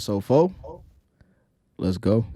Episode 4. Let's go.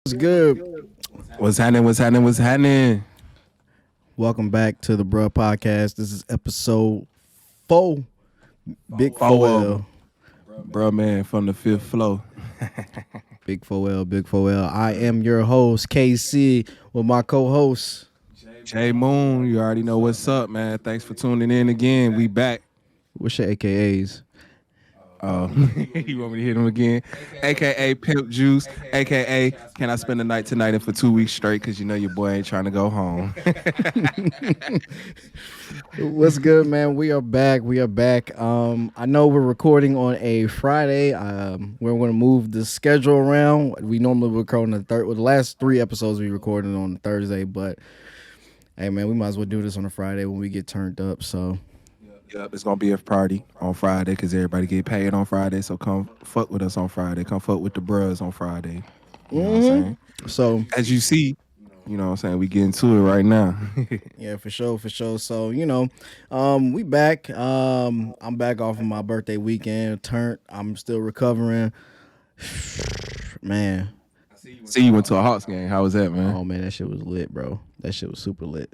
What's good? What's happening? What's happening? What's happening? Welcome back to the Bruh Podcast. This is episode 4. Big 4L. Bro, man, from the fifth floor. Big 4L, Big 4L. I am your host, KC, with my co-host. J Moon, you already know what's up, man. Thanks for tuning in again. We back. What's your AKAs? You want me to hit him again? AKA Pimp Juice, AKA Can I Spend the Night Tonight and for 2 weeks straight? Because you know your boy ain't trying to go home. What's good, man? We are back. I know we're recording on a Friday. We're going to move the schedule around. We normally record on the third. Well, the last 3 episodes we recorded on Thursday, but hey, man, we might as well do this on a Friday when we get turned up. So. Yep, it's gonna be a party on Friday because everybody get paid on Friday. So come fuck with us on Friday. Come fuck with the bros on Friday. You know what I'm saying? So as you see, you know what I'm saying, we get into it right now. Yeah, for sure. So, we back. I'm back off of my birthday weekend. I'm still recovering. Man. See, you went to a Hawks game. How was that, man? Oh man, that shit was lit, bro. That shit was super lit.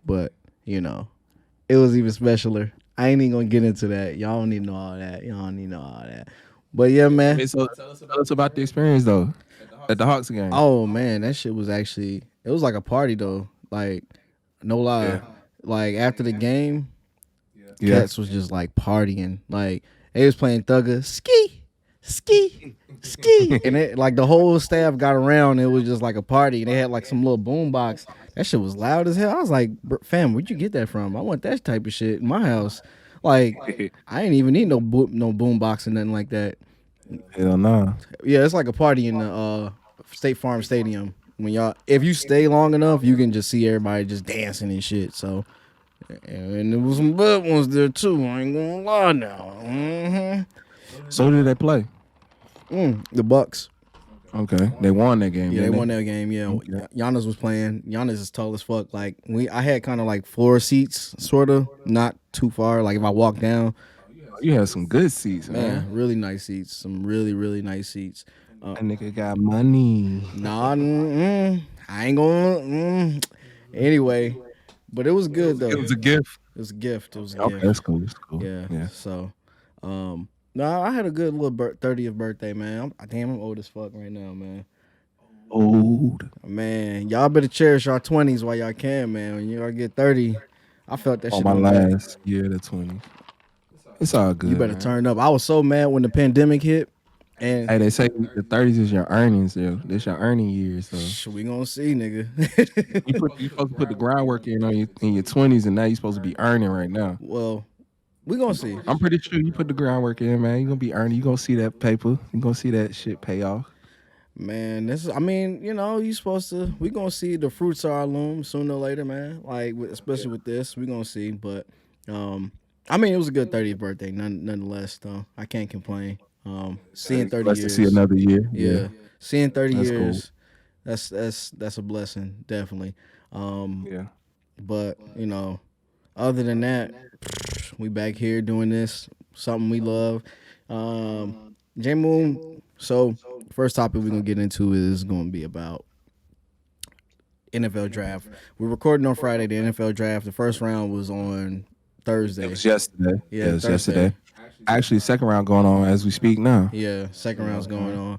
But, it was even specialer. I ain't even gonna get into that. Y'all don't need to know all that. But yeah, man. Hey, so tell us about the experience though at the Hawks game. Oh man, that shit was it was like a party though. Like, no lie. Yeah. Like after the game, cats was just like partying. Like they was playing Thugger, ski. And it, like the whole staff got around. It was just like a party. They had like some little boom box. That shit was loud as hell. I was like, fam, where'd you get that from? I want that type of shit in my house. Like, I ain't even need no boom box or nothing like that. Hell no. Yeah, it's like a party in the State Farm Stadium. If you stay long enough, you can just see everybody just dancing and shit. So, and there was some bad ones there too. I ain't gonna lie now. Mm-hmm. So who did they play? The Bucks. Okay, they won that game. Yeah, they won that game. Yeah, okay. Giannis was playing. Giannis is tall as fuck. Like I had kind of like floor seats, sort of, not too far. Like if I walk down, you had some good seats, man. Really nice seats. Some really, really nice seats. That nigga got money. Nah, I ain't gonna. Anyway, but it was good though. It was a gift. It was a gift. Okay, that's cool. That's cool. Yeah. So, No, I had a good little 30th birthday, man. I'm old as fuck right now, man. Old. Man, y'all better cherish your 20s while y'all can, man. When y'all get 30, I felt that On shit my on me. last year, the 20s. It's all You good, better man. turn up. I was so mad when the pandemic hit, and Hey, they say the 30s is your earnings, yo. This your earning years, so we gonna see, you nigga. supposed to put the groundwork in on in your 20s, and now you're supposed to be earning right now. Well, we gonna see. I'm pretty sure you put the groundwork in, man. You're gonna be earning. You're gonna see that paper. You're gonna see that shit pay off. Man, this is, I mean, you supposed to, we going to see the fruits of our loom sooner or later, man. Like, especially with this, we going to see. But, I mean, it was a good 30th birthday, nonetheless, though. I can't complain. Seeing 30 Blessed to see years, another year. Yeah, yeah, seeing 30 that's cool. years, that's a blessing, definitely. Um, Yeah. but, other than that, we back here doing this, something we love. J Moon, so first topic we're gonna get into is gonna be about NFL draft. We're recording on Friday. The NFL draft. The first round was on It Thursday. was yesterday. Yeah, Yeah, it was Thursday. yesterday. Actually, second round going on as we speak now. Yeah, second round's going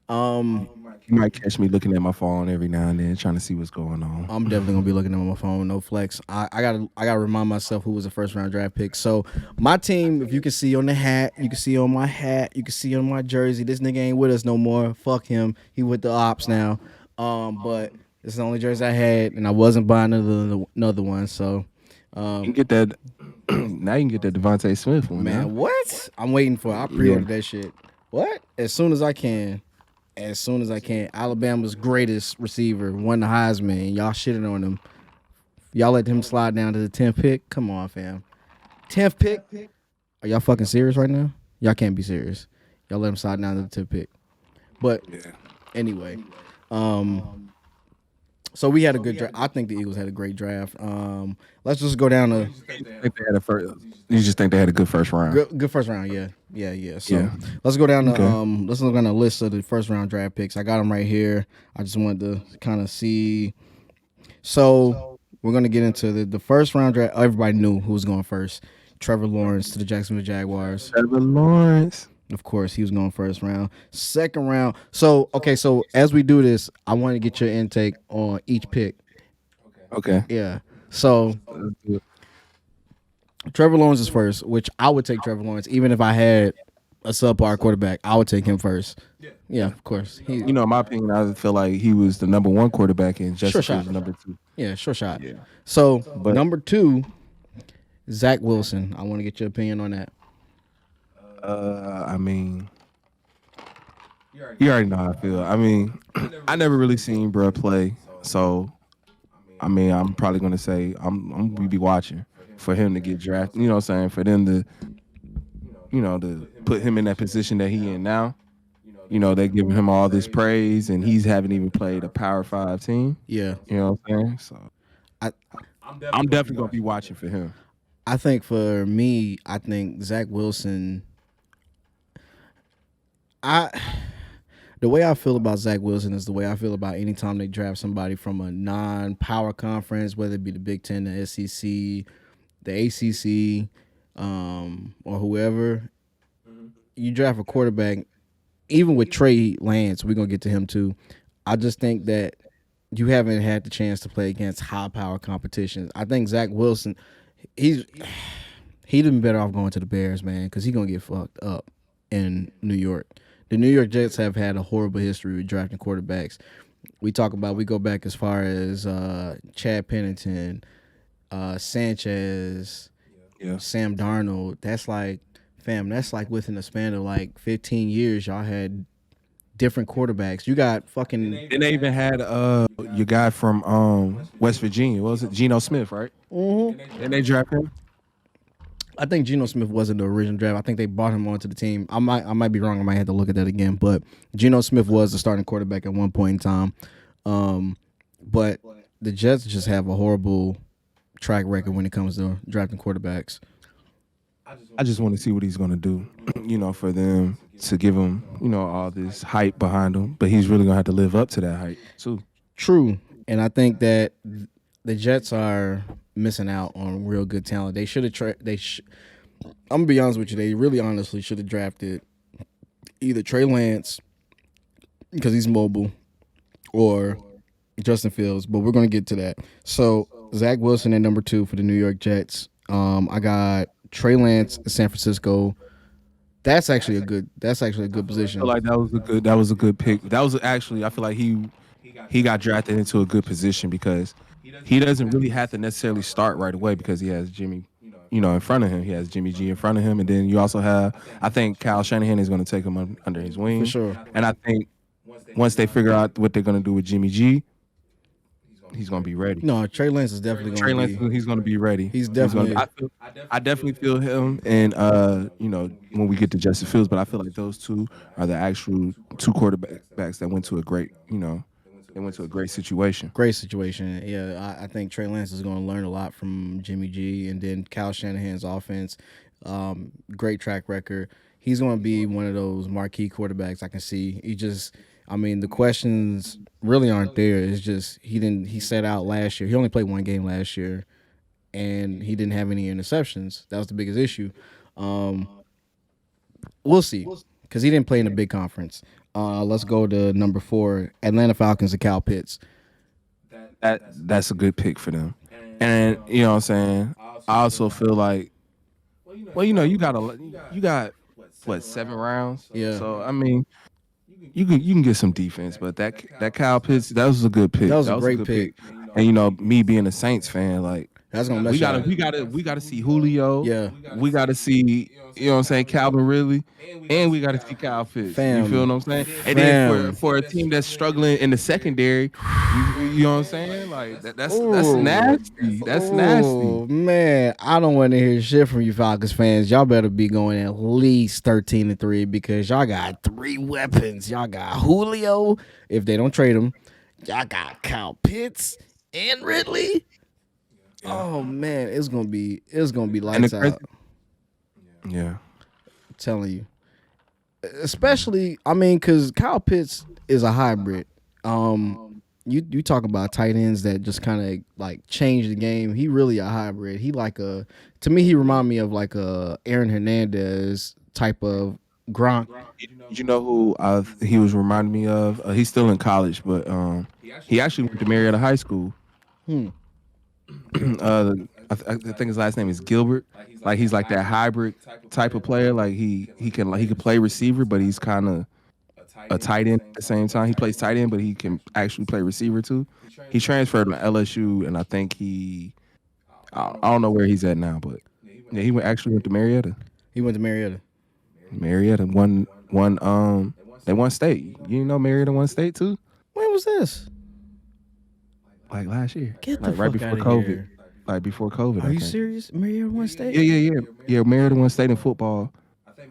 on. You might catch me looking at my phone every now and then, trying to see what's going on. I'm definitely gonna be looking at my phone. No flex. I gotta remind myself who was the first round draft pick. So my team, if you can see on the hat, you can see on my hat, you can see on my jersey. This nigga ain't with us no more. Fuck him. He with the ops now. But it's the only jersey I had, and I wasn't buying another one. So, You can get that. Now you can get that Devontae Smith one, man, man. what? I'm waiting for. I pre-ordered that shit. What? As soon as I can. As soon as I can. Alabama's greatest receiver won the Heisman. And y'all shitting on him. Y'all let him slide down to the 10th pick? Come on, fam. 10th pick? Are y'all fucking serious right now? Y'all can't be serious. Y'all let him slide down to the 10th pick. But anyway, so we had a good draft. I think the Eagles had a great draft. Let's just go down to Think they had a first, you just think they had a good first round. good first round. Yeah. So Yeah. let's go down to Okay. let's look on a list of the first round draft picks. I got them right here. I just wanted to kind of see. So we're gonna get into the first round draft. Everybody knew who was going first. Trevor Lawrence to the Jacksonville Jaguars. Trevor Lawrence. Of course, he was going first round. Second round. So okay. So as we do this, I want to get your intake on each pick. Okay. Yeah. So Let's do it. Trevor Lawrence is first, which I would take Trevor Lawrence even if I had a subpar quarterback. I would take him first. Yeah, of course. You know, in my opinion, I feel like he was the number one quarterback and Sure Justin shot. was the number two. Yeah, sure shot. Yeah. So But number two, Zach Wilson. I want to get your opinion on that. I mean, you already know how I feel. I mean, I never really seen bruh play, so I mean, I'm probably gonna say I'm gonna be watching for him to get drafted. You know what I'm saying? For them to, to put him in that position that he in now. You know, they giving him all this praise, and he's haven't even played a Power 5 team. Yeah. You know what I'm saying? So I I'm definitely gonna be watching for him. I think for me, I think Zach Wilson. The way I feel about Zach Wilson is the way I feel about any time they draft somebody from a non-power conference, whether it be the Big Ten, the SEC, the ACC, or whoever. You draft a quarterback, even with Trey Lance, we're gonna get to him too. I just think that you haven't had the chance to play against high-power competitions. I think Zach Wilson, he'd been better off going to the Bears, man, because he's gonna get fucked up in New York. The New York Jets have had a horrible history with drafting quarterbacks. We go back as far as Chad Pennington, Sanchez, Sam Darnold. That's like within a span of like 15 years, y'all had different quarterbacks. You got fucking. And they even had your guy from West Virginia. What was it? Geno Smith, right? Mm-hmm. And they drafted him. I think Geno Smith wasn't the original draft. I think they brought him onto the team. I might be wrong. I might have to look at that again. But Geno Smith was the starting quarterback at one point in time. But the Jets just have a horrible track record when it comes to drafting quarterbacks. I just want to see what he's going to do, for them to give him, all this hype behind him. But he's really going to have to live up to that hype, too. True. And I think that the Jets are missing out on real good talent. They should have I'm gonna be honest with you. They really honestly should have drafted either Trey Lance because he's mobile or Justin Fields. But we're gonna get to that. So Zach Wilson at number 2 for the New York Jets. I got Trey Lance at San Francisco. That's actually a good. That's actually a good I feel position. like that was a good pick. That was actually I feel like he got drafted into a good position because he doesn't really have to necessarily start right away because he has Jimmy, in front of him. He has Jimmy G in front of him, and then you also have I think Kyle Shanahan is going to take him under his For wing, sure. and I think once they figure out what they're going to do with Jimmy G, he's going to be ready. No, Trey Lance is definitely Trey gonna Lance, be. he's going to be ready. He's Gonna definitely. I definitely feel him, and when we get to Justin Fields, but I feel like those two are the actual two quarterbacks that went to a great, they went to a great situation. Great situation. Yeah, I think Trey Lance is going to learn a lot from Jimmy G and then Kyle Shanahan's offense. Great track record. He's going to be one of those marquee quarterbacks I can see. I mean, the questions really aren't there. It's just he set out last year. He only played one game last year, and he didn't have any interceptions. That was the biggest issue. Um, we'll see because he didn't play in a big conference. Let's go to number 4, Atlanta Falcons and Cal Pitts. That's a good pick for them, and you know what I'm saying. I also feel like, well, you got what 7 rounds. Yeah. So I mean, you can get some defense, but that Kyle Pitts, that was a good pick. That was a a great good pick. And me being a Saints fan, like That's gonna mess you up. we gotta see Julio. Yeah. We gotta see, what I'm saying, Calvin Ridley, and we gotta see Kyle Pitts. Fam. You feel what I'm saying? And Fam. then for a team that's struggling in the secondary, you know what I'm saying? Like that's Ooh. nasty. That's Oh nasty. man, I don't want to hear shit from you Falcons fans. Y'all better be going at least 13-3 because y'all got 3 weapons. Y'all got Julio if they don't trade him. Y'all got Kyle Pitts and Ridley. Oh man, it's gonna be lights out. Yeah. I'm telling you, especially because Kyle Pitts is a hybrid. You talk about tight ends that just kind of like change the game. He really a hybrid. To me, he remind me of like a Aaron Hernandez type of Gronk. You know who he was reminding me of? He's still in college, but he actually went to Marietta High School. I think his last name is Gilbert. Like he's like that hybrid type of player. Like he can play receiver, but he's kind of a tight end at the same time. He plays tight end, but he can actually play receiver too. He transferred to LSU, and I think I don't know where he's at now, but yeah, actually went to Marietta. He went to Marietta. Marietta won they won state. You know Marietta won state too? When was this? Like last year. Get the like right fuck before outta COVID. here. Like before COVID. Are you serious? Marietta won state? Yeah. Marietta won state in football.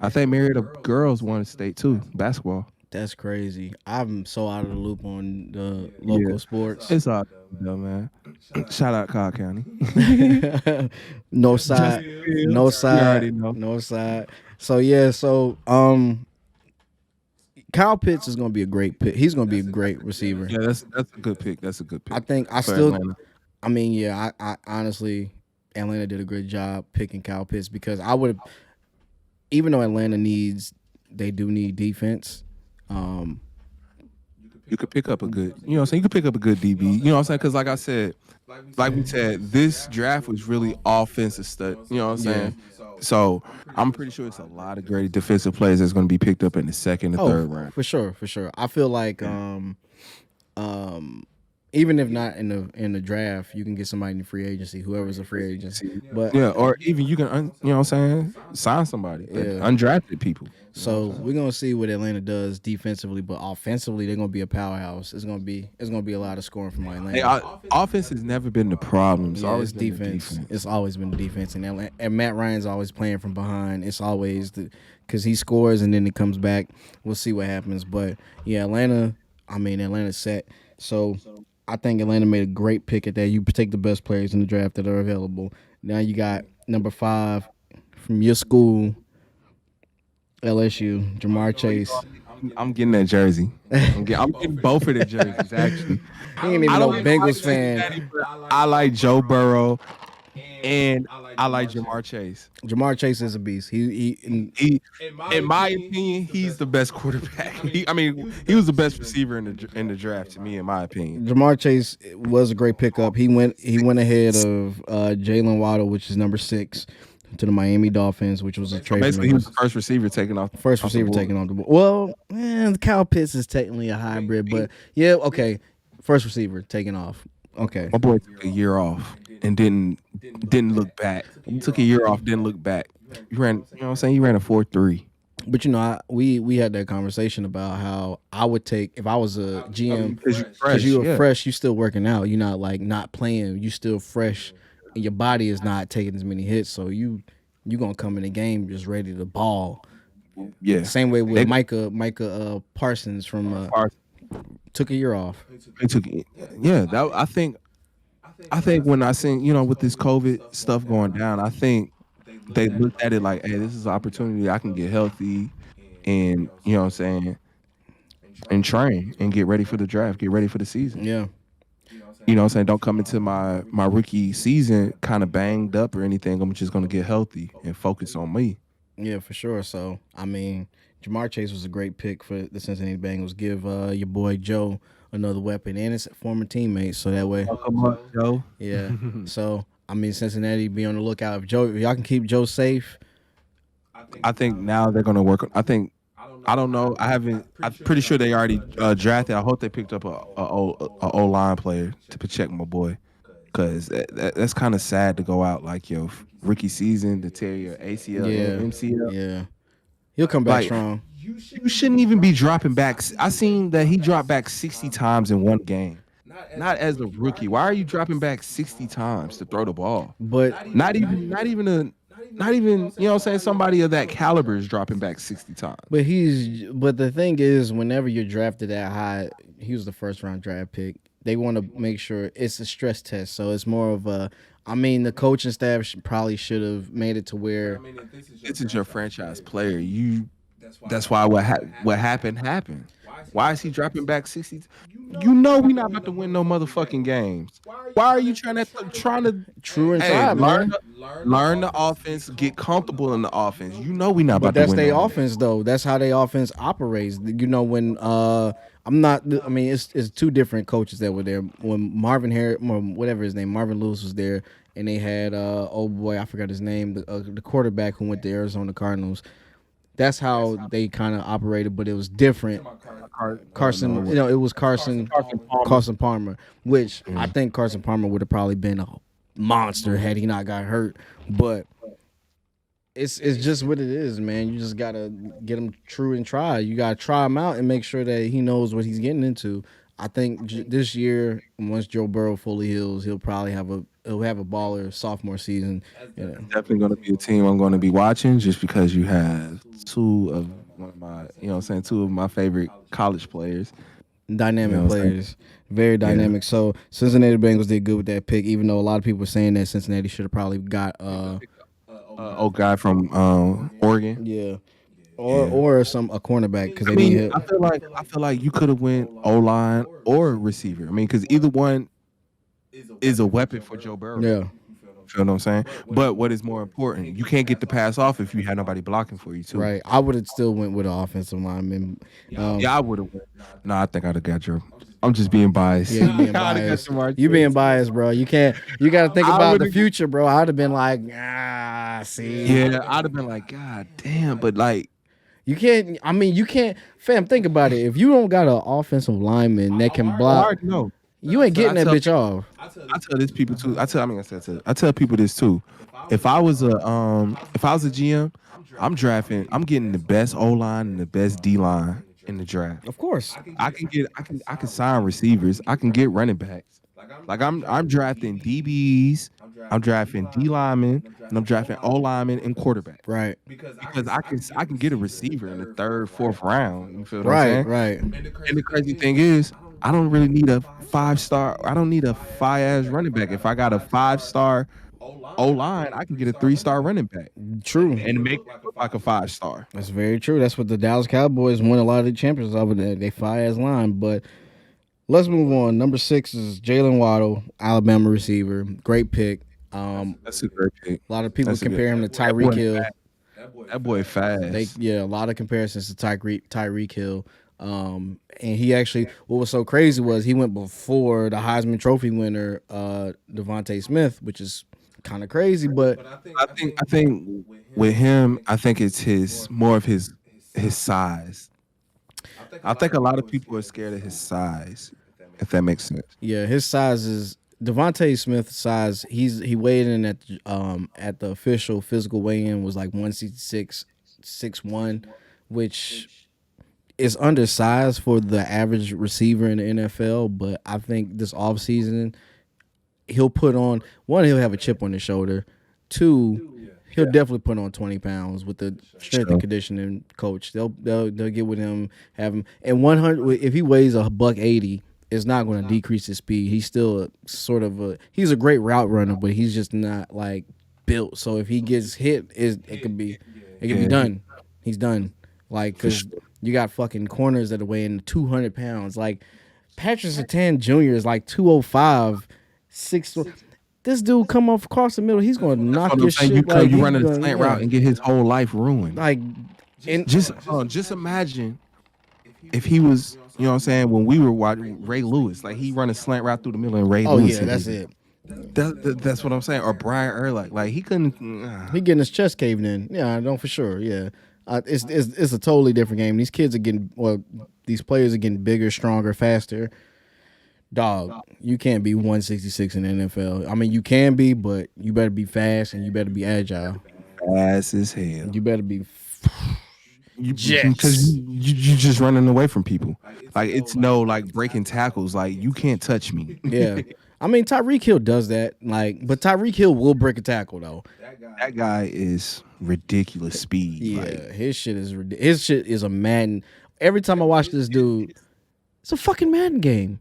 I think Marietta girls won state too, basketball. That's crazy. I'm so out of the loop on the local sports. It's all though, man. Shout out Cobb County. No side. No You side. already know. No side. So yeah, Kyle Pitts is gonna be a great pick. He's gonna be a great receiver. Yeah, that's a good pick. That's a good pick. I think for Atlanta. I honestly Atlanta did a good job picking Kyle Pitts because I would have, even though they do need defense. You could pick up a good, you could pick up a good DB. You know what I'm saying? Because like I said, like we said, this draft was really offensive stuff. You know what I'm saying? So I'm pretty sure it's a lot of great defensive players that's going to be picked up in the second and third round. For sure. I feel like even if not in the draft, you can get somebody in the free agency, whoever's a free agency. But yeah, or even you can, you know what I'm saying, sign somebody, undrafted people. So we're gonna see what Atlanta does defensively, but offensively they're gonna be a powerhouse. It's gonna be a lot of scoring from Atlanta. Offense has never been the problem. It's Yeah, always it's been defense. the defense. It's always been the defense, and Matt Ryan's always playing from behind. It's always because he scores and then he comes back. We'll see what happens, but yeah, Atlanta's set. So I think Atlanta made a great pick at that. You take the best players in the draft that are available. Now you got number 5 from your school, LSU, Jamar Chase. I'm getting that jersey. I'm getting both of the jerseys actually. He ain't even no Bengals fan. I like Joe Burrow and I like Jamar Chase. Jamar Chase is a beast. He, in my opinion, he's the best quarterback. He was the best receiver in the draft to me, in my opinion. Jamar Chase was a great pickup. He went ahead of Jaylen Waddle, which is number 6, to the Miami Dolphins, which was a trade. Basically, he was the first receiver taken off. Taken off the board. Well, Kyle Pitts is technically a hybrid, but yeah, okay. First receiver taken off. Okay. My boy took a year off and didn't look back. He took a year off, didn't look back. He ran, you know what I'm saying? He ran a 4.3. But we had that conversation about how I would take if I was a GM because you were fresh, you still working out. You're not like not playing. You still fresh, and your body is not taking as many hits. So you gonna come in the game just ready to ball. Yeah. Same way with Micah Parsons from took a year off. I think when I seen, with this COVID stuff going down, I think they looked at it like, hey, this is an opportunity. I can get healthy and, you know what I'm saying, and train and get ready for the draft, get ready for the season. Yeah. You know what I'm saying? Don't come into my rookie season kind of banged up or anything. I'm just going to get healthy and focus on me. Yeah, for sure. So, Jamar Chase was a great pick for the Cincinnati Bengals. Give your boy Joe another weapon and his former teammates, so that way. Welcome up, Joe. Yeah. So, Cincinnati, be on the lookout. If y'all can keep Joe safe. I think now they're going to work. I don't know. I'm pretty sure they already drafted. I hope they picked up a O-line player to protect my boy, because that's kind of sad to go out like your rookie season to tear your ACL and MCL. Yeah. He'll come back strong. You shouldn't even be dropping back. I seen that he dropped back 60 times in one game. Not as a rookie. Why are you dropping back 60 times to throw the ball? But not even, you know what I'm saying, somebody of that caliber is dropping back 60 times. But the thing is, whenever you're drafted that high, he was the first round draft pick. They want to make sure it's a stress test. So it's more of a, the coaching staff probably should have made it to where this is your franchise player. That's why what happened. Why is he dropping back 60? You know we not about to win no motherfucking games. Why are you trying to true inside, man? Learn the offense, get comfortable in the offense. You know we not about to win. But that's their offense though. That's how their offense operates. When it's two different coaches that were there. When Marvin Lewis was there, and they had I forgot his name, the quarterback who went to Arizona Cardinals. That's how they kind of operated, but it was different. Carson, it was Carson Palmer, which I think Carson Palmer would have probably been a monster had he not got hurt. But it's just what it is, man. You just gotta get him true and try. You gotta try him out and make sure that he knows what he's getting into. I think this year, once Joe Burrow fully heals, he'll probably have a baller sophomore season. Definitely going to be a team I'm going to be watching, just because you have two of my favorite college players. Dynamic players. Very dynamic. Yeah. So Cincinnati Bengals did good with that pick, even though a lot of people were saying that Cincinnati should have probably got old guy from Oregon. Yeah. Or a cornerback, because they need help. I feel like you could have went O-line or receiver. Because either one is a weapon for Joe Burrow. Yeah. You feel what I'm saying? But what is more important? You can't get the pass off if you had nobody blocking for you too. Right. I would have still went with an offensive lineman. I would have. No, I think I'd have got Joe. I'm just being biased. Yeah, you being biased. You being biased, bro. You got to think about the future, bro. I'd have been like, see. Yeah, I'd have been like, God damn, but like. You can't, fam, think about it. If you don't got an offensive lineman that can block, you ain't getting that bitch off. I tell this people too. I tell people this too. If I was a GM, I'm getting the best O-line and the best D-line in the draft. Of course. I can sign receivers. I can get running backs. Like I'm drafting DBs, I'm drafting D linemen, and I'm drafting O linemen and quarterback. Right. Because I can get a receiver in the third, fourth round. You feel what I'm saying? Right. And the crazy thing is, I don't really need a 5-star. I don't need a 5-ass running back. If I got a 5-star O-line, I can get a 3-star running back. True. And make it look like a 5-star. That's very true. That's what the Dallas Cowboys won a lot of the championships over there. They 5-ass line. But let's move on. Number 6 is Jaylen Waddle, Alabama receiver. Great pick. That's a great pick. A lot of people That's a good. compare him to That boy, Tyreek Hill. that boy fast. A lot of comparisons to Tyreek Hill. And he actually, what was so crazy was he went before the Heisman Trophy winner, Devontae Smith, which is kind of crazy. But I think with him, I think it's his size. I think a lot of people are scared of his size, if that makes sense. yeah, his size is Devontae Smith's size. He weighed in at the official physical weigh-in was like 166, 6'1", which is undersized for the average receiver in the NFL. But I think this offseason he'll put on one. He'll have a chip on his shoulder. Two, he'll definitely put on 20 pounds with the strength and conditioning coach. They'll get with him, have him, and 100. If he weighs $180, it's not going to decrease his speed. He's still sort of he's a great route runner, but he's just not like built. So if he gets hit, it could be done. He's done. Like because you got fucking corners that are weighing 200 pounds. Like Patrick Surtain Jr. is like 205, 6. This dude come off across the middle, he's gonna knock your shit. You running a slant route and get his whole life ruined. Like, just imagine if he was, you know what I'm saying, when we were watching Ray Lewis, like he run a slant route through the middle and Ray Lewis. Oh yeah, that's it. That's what I'm saying. Or Brian Urlacher, like he couldn't. He getting his chest caved in. Yeah, I know for sure. Yeah, it's a totally different game. These kids are getting these players are getting bigger, stronger, faster. Dog, you can't be 166 in the NFL. I mean, you can be, but you better be fast and you better be agile. Fast as hell. You better be. Because you just running away from people. Like it's no like breaking tackles. Like you can't touch me. Yeah, I mean Tyreek Hill does that. Like, but Tyreek Hill will break a tackle though. That guy is ridiculous speed. Yeah, like, his shit is a Madden. Every time I watch this dude, it's a fucking Madden game.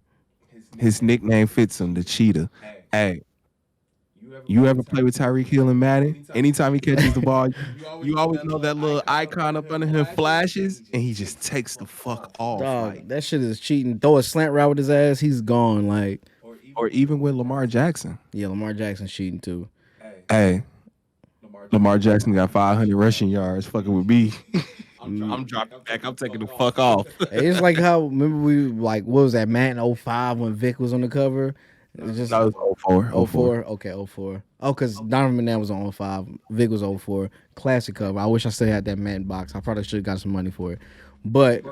His nickname fits him, the Cheetah. Hey, you ever play with Tyreek Hill in Madden? Anytime he catches the ball, you always know that little icon up under him flashes, and he just takes the fuck off. Dog, like, that shit is cheating. Throw a slant route with his ass, he's gone. Like, or even with Lamar Jackson. Yeah, Lamar Jackson's cheating too. Hey, Lamar Jackson got 500 rushing yards fucking with me. I'm dropping back. I'm taking the fuck off. It's like how, remember we, like, what was that, Madden 05 when Vic was on the cover? It was just, that was 04. 04? Okay, 04. Oh, because Donovan McNabb was on 05. Vic was 04. Classic cover. I wish I still had that Madden box. I probably should have got some money for it. But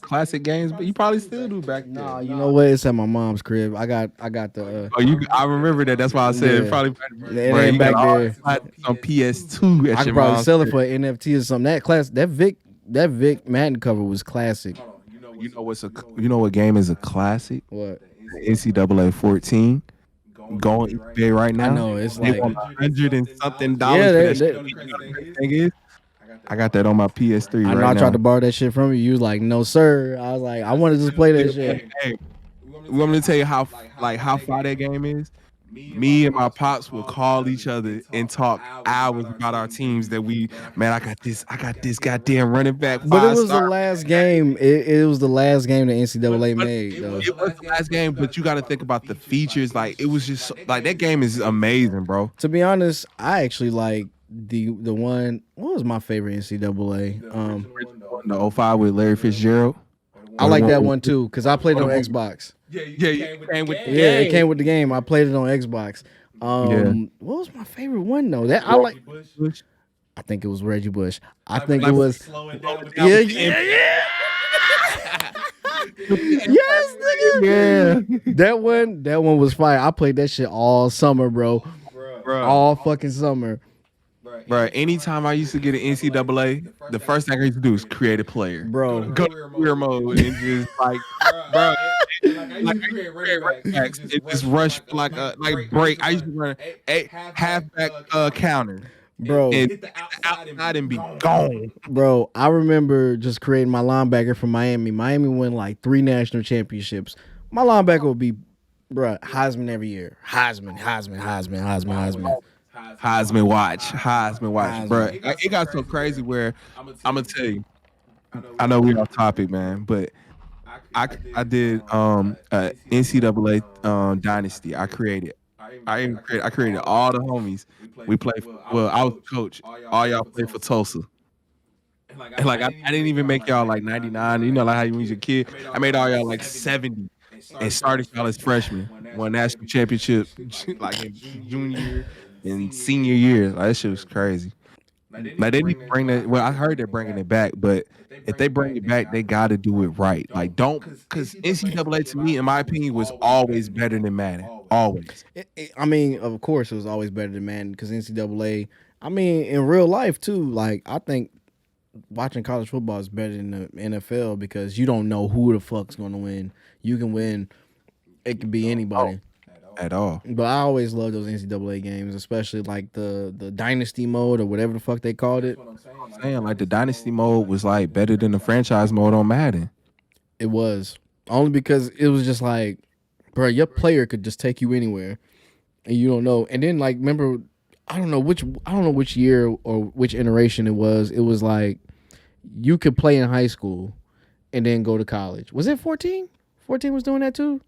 classic games, but you probably still do back then. Nah, you know what? It's at my mom's crib. I got the. I remember that. That's why I said it probably. It ain't back there. On PS2. I could probably sell it for an NFT or something. That Vic Madden cover was classic. You know what game is a classic? What? NCAA 14. Going eBay right now. I know it's like $100 and something dollars. Thing is, I got that on my PS3 I know I tried to borrow that shit from you. You was like, no, sir. I was like, I want to just play that shit. Hey, you want me to tell you how far that game is? Me and my pops will call each other and talk hours about our teams that I got this goddamn running back. But it was the last game. It was the last game the NCAA made, though. It was the last game, but you got to think about the features. Like, it was just like that game is amazing, bro. To be honest, I actually like the one. What was my favorite NCAA? The 05 with Larry Fitzgerald. I like that one too because I played it on Xbox. Yeah, it came with the game. Yeah, it came with the game. I played it on Xbox. What was my favorite one though? That I like. I think it was Reggie Bush. I think it was. Yeah. Yes, nigga. Yeah. That one was fire. I played that shit all summer, bro. All fucking summer. Bro, anytime I used to get an NCAA, the first thing I used to do is create a player. Bro. Go to career mode and just like, bro. It just rush like break. I used to run a halfback counter. Bro. And hit the outside and be gone. Bro, I remember just creating my linebacker from Miami. Miami won like 3 national championships. My linebacker would be, bro, Heisman every year. Heisman. Heisman watch, bro. It got so crazy where I'm gonna tell you. I know we're off topic, man, but I did NCAA dynasty. I created I created all the homies. We played. Well, I was the coach. All y'all played for Tulsa. And like I didn't even make y'all like 99. You know, like how you was a kid. I made all y'all like 70 and started y'all as freshmen. Won national championship like in junior and senior year. Like that shit was crazy. Like they need to bring that. Well, I heard they're bringing it back, but if they bring it back, they got to do it right. Like don't because NCAA to me, in my opinion, was always better than Madden. Always. I mean, of course, it was always better than Madden because NCAA. I mean, in real life too. Like I think watching college football is better than the NFL because you don't know who the fuck's going to win. You can win. It could be anybody. At all. But I always love those NCAA games, especially like the dynasty mode or whatever the fuck they called it. I'm saying like the dynasty mode was like better than the franchise mode on Madden. It was only because it was just like, bro, your player could just take you anywhere, and you don't know. And then like, remember, I don't know which year or which iteration it was. It was like you could play in high school and then go to college. Was it 14? 14 was doing that too.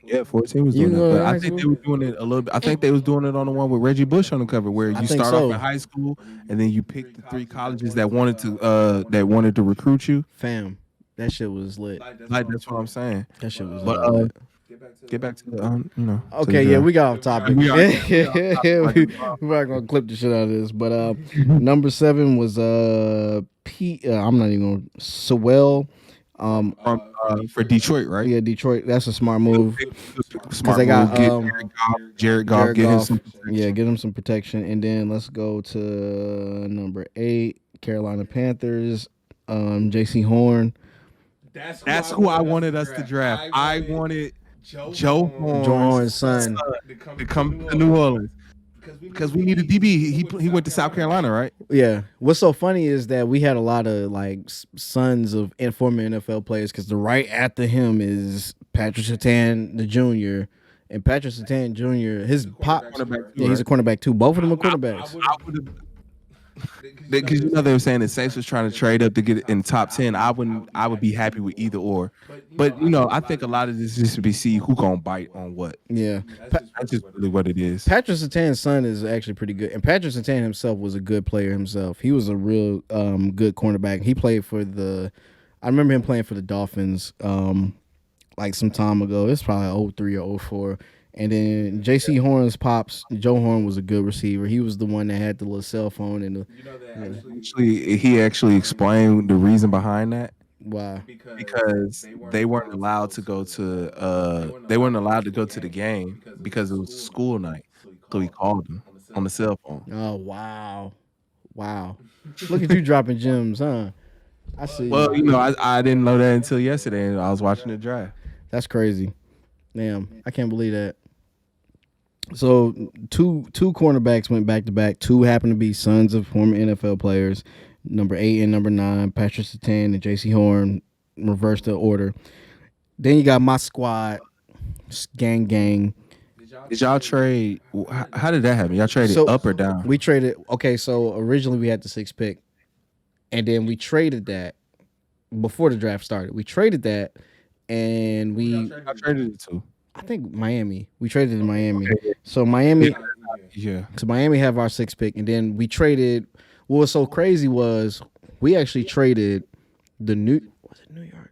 Yeah, 14 was doing it, but I think they were doing it a little bit. I think they was doing it on the one with Reggie Bush on the cover, where you start off in high school and then you pick the 3 colleges that wanted to recruit you. Fam, that shit was lit. Like that's what I'm saying. That shit was lit. Get back to the Okay, yeah, we got off topic. We're not gonna clip the shit out of this, but number 7 was I'm not even gonna Sewell. For Detroit, right? Yeah, Detroit. That's a smart move because they got Jared Goff. Get him some protection. And then let's go to number 8, Carolina Panthers. J.C. Horn. That's who I wanted us to draft. I wanted Joe Horn's son to come to New Orleans. Because we needed DB. He went to South Carolina, right? Yeah. What's so funny is that we had a lot of like sons of former NFL players because the right after him is Patrick Surtain the Jr. And Patrick Surtain Jr. His pop, he's a cornerback too. Both of them are cornerbacks. Because you know they were saying the Saints was trying to trade up to get in the top 10. I would be happy with either or. But you know, I think a lot of this is to be see who gonna bite on what. Yeah, that's just really what it is. Patrick Surtain's son is actually pretty good, and Patrick Surtain himself was a good player himself. He was a real good cornerback. He played for I remember him playing for the Dolphins like some time ago. It's probably 03 or 04. And then J.C. Horn's pops, Joe Horn was a good receiver. He was the one that had the little cell phone and he actually explained the reason behind that. Why? Because they weren't allowed to go to the game because it was school night. So he called them on the cell phone. Oh wow. Look at you dropping gems, huh? I see. Well, you know, I didn't know that until yesterday, and I was watching the draft. That's crazy. Damn, I can't believe that. So two cornerbacks went back to back. 2 happened to be sons of former NFL players. Number 8 and number 9, Patrick Surtain and J.C. Horn, reverse the order. Then you got my squad, gang. Did y'all trade? How did that happen? Y'all traded up or down? We traded. Okay, so originally we had the 6th pick, and then we traded that before the draft started. We traded that, and I traded it too. I think Miami. We traded in Miami. So Miami. Yeah. So Miami have our 6th pick, and then we traded. What was so crazy was we actually traded New York?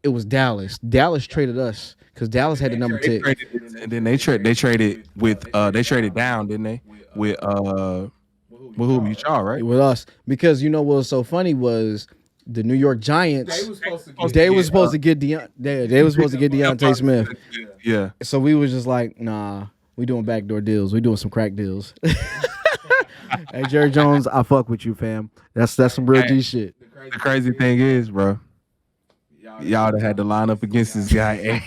It was Dallas. Dallas traded us because Dallas had the number 10. And then they traded with they traded down, didn't they? With who? Y'all, right? With us, because you know what was so funny was the New York Giants. They were supposed to get Deontay Smith. Yeah. So we was just like, nah, we doing backdoor deals. We doing some crack deals. Hey, Jerry Jones, I fuck with you, fam. That's some real G shit. The crazy thing is, bro, y'all had to line up against this guy.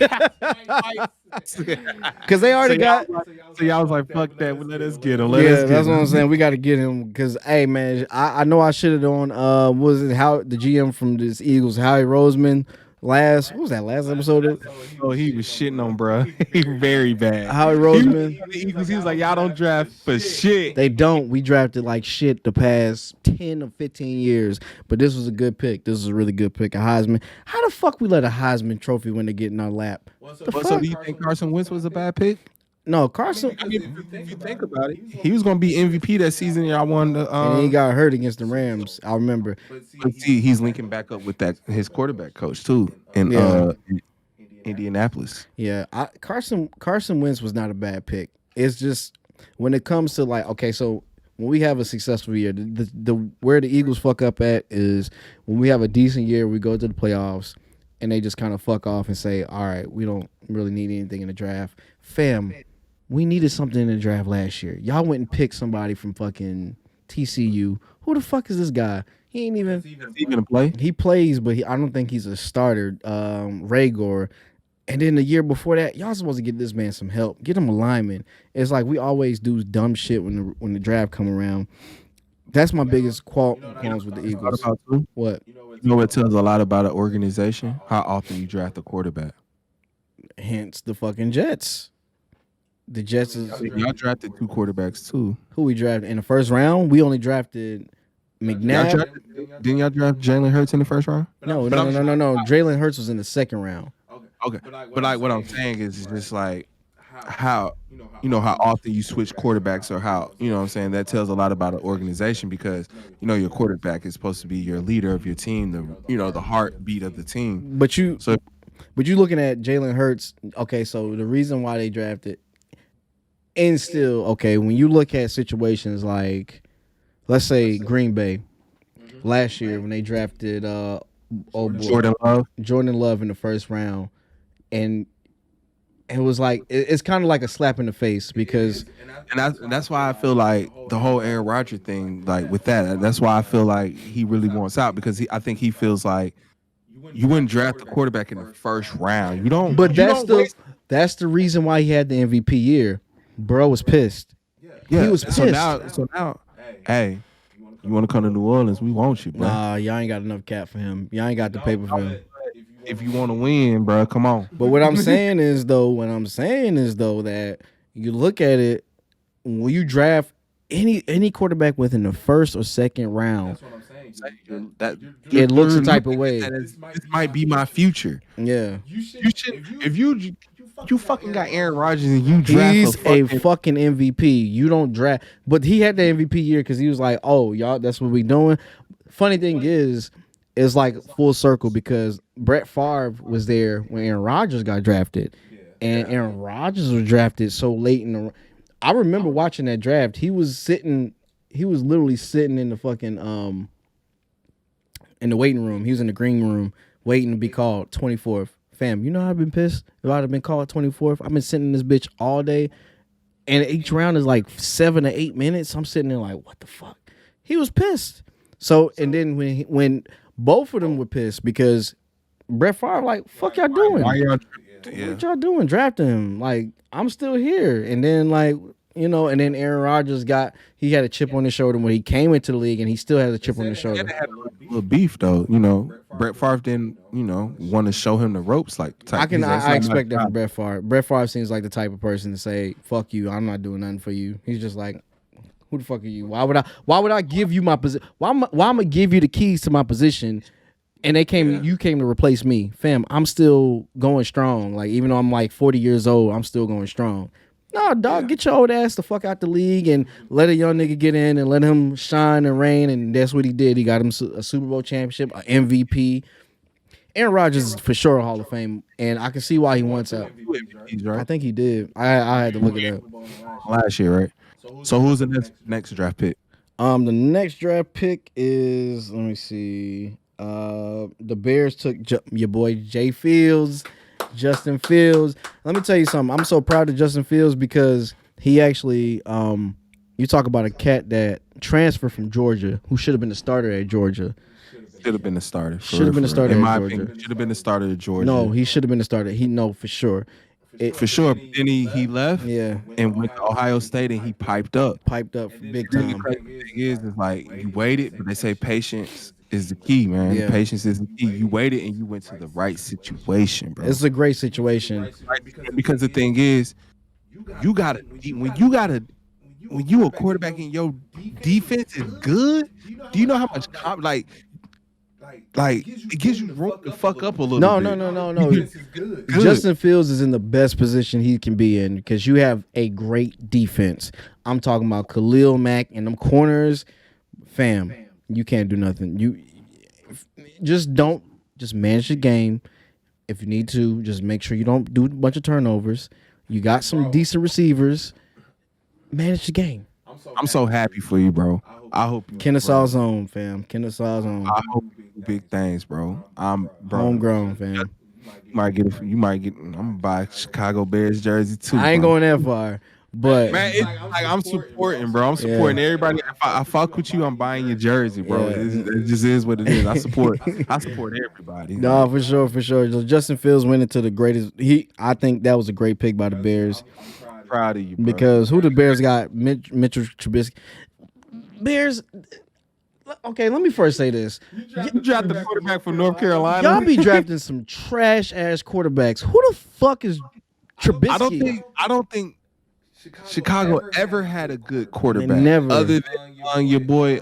Because they already got. So y'all was like, fuck that. Let us get him. That's what I'm saying. We got to get him. Because, hey, man, I know I should have on, was it how the GM from this Eagles, Howie Roseman, what was that last episode? Oh, he was shitting on, bro. He very bad. Howie Roseman. He was like, y'all don't draft for shit. They don't. We drafted like shit the past 10 or 15 years. But this was a good pick. This was a really good pick. A Heisman. How the fuck we let a Heisman trophy when they get in our lap? So do you think Carson Wentz was a bad pick? No, Carson. I mean, if you think about it, he was going to be MVP that season. Y'all won the. And then he got hurt against the Rams. I remember. But see, he's linking back up with that his quarterback coach too in Yeah. Indianapolis. Yeah, Carson Wentz was not a bad pick. It's just when it comes to like, okay, so when we have a successful year, the where the Eagles fuck up at is when we have a decent year, we go to the playoffs, and they just kind of fuck off and say, all right, we don't really need anything in the draft. Fam, we needed something in the draft last year. Y'all went and picked somebody from fucking TCU. Who the fuck is this guy? He ain't even. Is he gonna play? He plays, but I don't think he's a starter. Rhaegar. And then the year before that, y'all supposed to get this man some help. Get him a lineman. It's like we always do dumb shit when the draft come around. That's my biggest qualms with the Eagles. What? You know what tells a lot about an organization? How often you draft a quarterback. Hence the fucking Jets. The Jets is Y'all drafted 2 quarterbacks too. who we drafted in the first round. We only drafted McNabb. Didn't y'all draft Jalen Hurts in the first round? No. Jaylen Hurts was in the second round. Okay, but like what I'm saying is it's just like how how often you switch quarterbacks or how what I'm saying that tells a lot about an organization because your quarterback is supposed to be your leader of your team, the heartbeat of the team. But you looking at Jalen Hurts. Okay, so the reason why they drafted, and still okay, when you look at situations like, let's say Green Bay last year when they drafted Jordan Love in the first round. And it was like it's kind of like a slap in the face because that's why I feel like the whole Aaron Rodgers thing, like with that's why I feel like he really wants out because I think he feels like you wouldn't draft the quarterback in the first round. You don't. But that's the reason why he had the MVP year. Bro was pissed. Yeah, he was pissed. So now, hey, you want to come to New Orleans? We want you, bro. Nah, y'all ain't got enough cap for him. Y'all ain't got the paper for him. If you want to win, bro, come on. But what I'm saying is though that you look at it when you draft any quarterback within the first or second round. That's what I'm saying. It looks a type of way. This might be my future. Yeah. You should if you fucking got Aaron Rodgers and you draft he's a fucking MVP. You don't draft, but he had the MVP year because he was like, "Oh, y'all, that's what we doing." Funny thing is, it's like full circle because Brett Favre was there when Aaron Rodgers got drafted, and Aaron Rodgers was drafted so late in the. I remember watching that draft. He was literally sitting in the fucking in the waiting room. He was in the green room waiting to be called 24th. Fam, you know I've been pissed if I'd have been called 24th. I've been sitting in this bitch all day, and each round is like 7 to 8 minutes. I'm sitting there like, what the fuck? He was pissed. So and then when both of them were pissed because Brett Favre like, fuck y'all doing? What y'all doing? Drafting him? Like I'm still here. And then like and then Aaron Rodgers he had a chip on his shoulder when he came into the league, and he still has a chip on his shoulder. Had a little beef though, Brett Favre didn't, want to show him the ropes like. I expect that from Brett Favre. Brett Favre seems like the type of person to say, "Fuck you, I'm not doing nothing for you." He's just like, "Who the fuck are you? Why would I give you my position? Why I'm gonna give you the keys to my position?" And you came to replace me, fam. I'm still going strong. Like even though I'm like 40 years old, I'm still going strong. No, dog, get your old ass the fuck out the league and let a young nigga get in and let him shine and reign. And that's what he did. He got him a Super Bowl championship, an MVP. Aaron Rodgers is for sure a Hall of Fame, and I can see why he wants out. I think he did. I had to look it up. Last year, right? So who's the next draft pick? The next draft pick is, let me see. The Bears took your boy Justin Fields. Let me tell you something. I'm so proud of Justin Fields because he actually, you talk about a cat that transferred from Georgia who should have been the starter at Georgia. Should have been the starter. In my opinion, should have been the starter at Georgia. No, he should have been the starter. For sure. For sure. Then he left. Yeah. And went to Ohio State and he piped up. Big time. The thing is like you waited, but they say patience is the key, man. Yeah. Patience is the key. You waited and you went to the right situation, bro. It's a great situation. Because the thing is, when you a quarterback and your defense is good, do you know how much Like it gives you room to fuck up a little No, bit. no. Good. Justin Fields is in the best position he can be in because you have a great defense. I'm talking about Khalil Mack and them corners, fam. You can't do nothing. You just manage the game. If you need to, just make sure you don't do a bunch of turnovers. You got some decent receivers. Manage the game. I'm so happy for you, bro. I hope you Kennesaw zone, fam. Kennesaw zone. I hope you do big things, bro. Bro. Homegrown, fam. You might get. I'm gonna buy a Chicago Bears jersey too. I ain't bro. going that far, but Man, it's like I'm supporting, bro. I'm supporting everybody. If I fuck with you, I'm buying your jersey, bro. Yeah. It just is what it is. I support everybody. no, for sure. So Justin Fields went into the greatest. I think that was a great pick by the Bears. I'm proud of you, bro. Because who the Bears got? Mitchell Trubisky. Bears. Okay, let me first say this. You drafted the quarterback from North Carolina. Y'all be drafting some trash ass quarterbacks. Who the fuck is Trubisky? I don't think Chicago ever had a good quarterback. Never. Other than your boy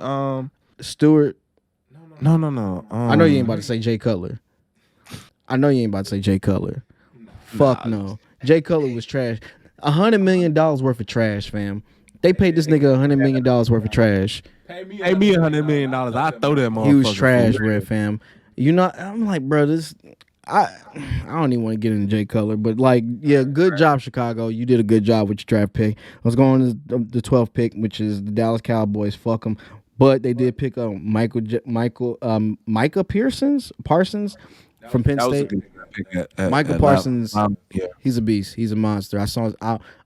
Stewart. No. I know you ain't about to say Jay Cutler. Fuck no. Jay Cutler was trash. $100 million worth of trash, fam. They paid this nigga $100 million worth of trash. Pay me $100 million. I throw that motherfucker. He was trash, red fam. You know, I'm like, bro, I don't even want to get into Jay Cutler, but like, yeah, good job, Chicago. You did a good job with your draft pick. I was going to the 12th pick, which is the Dallas Cowboys. Fuck them, but they did pick up Micah Parsons from Penn State. Michael Parsons, he's a beast. He's a monster. I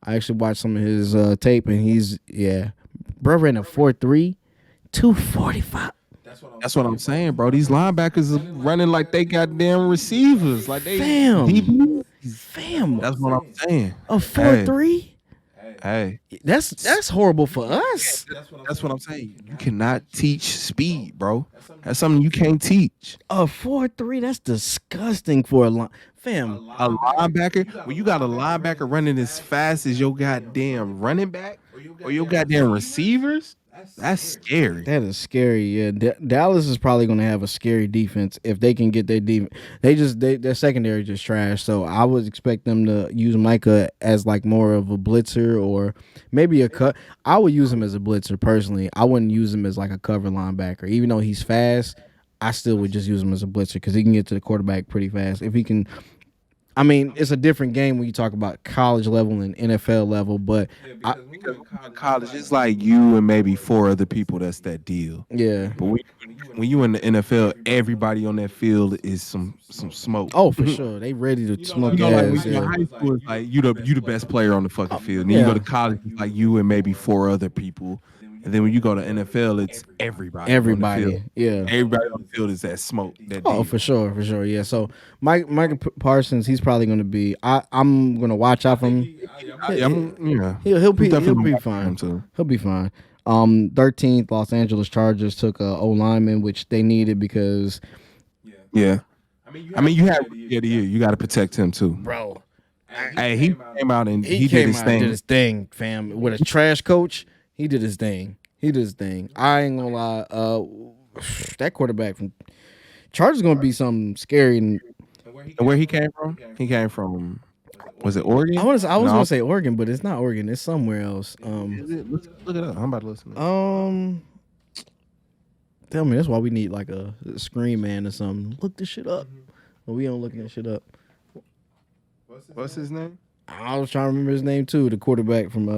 actually watched some of his tape, and bro ran a 4.3, 245. That's what I'm saying, bro. These linebackers are running like they goddamn receivers, like they fam. That's what I'm saying. A 4.3. Hey, that's horrible for us. That's what I'm saying. You cannot teach speed, bro. That's something you can't teach. A 4.3. That's disgusting for a fam. A linebacker. When you got a linebacker running as fast as your goddamn running back or your goddamn receivers, that's scary. That is scary. Yeah, Dallas is probably going to have a scary defense if they can get their defense. Their secondary just trash. So I would expect them to use Micah as like more of a blitzer or maybe a cut. I would use him as a blitzer personally. I wouldn't use him as like a cover linebacker. Even though he's fast, I still would just use him as a blitzer because he can get to the quarterback pretty fast. If he can. I mean, it's a different game when you talk about college level and NFL level, but because college, it's like you and maybe 4 other people. That's that deal. Yeah. But when you in the NFL, everybody on that field is some smoke. Oh, for sure, they ready to smoke You know, ass. like when you're in high school, it's like you the best player on the fucking field. And then you go to college, it's like you and maybe 4 other people. And then when you go to NFL, it's everybody. Yeah. Everybody on the field is that smoke. For sure. Yeah. So Michael Parsons, he's probably going to be. I'm going to watch out for him. He'll be fine. He'll be fine. 13th, Los Angeles Chargers took a O lineman, which they needed because. Yeah. I mean, you have the year. You got to protect him too, bro. Hey, he came out and he did his thing, fam. With a trash coach, he did his thing. I ain't gonna lie. That quarterback from Chargers gonna be something scary. And where he came from? He came from. Was it Oregon? I was gonna say Oregon, but it's not Oregon. It's somewhere else. Look it up. I'm about to listen. Tell me. That's why we need like a screen man or something. Look this shit up. But we don't looking that shit up. What's his name? I was trying to remember his name too. The quarterback from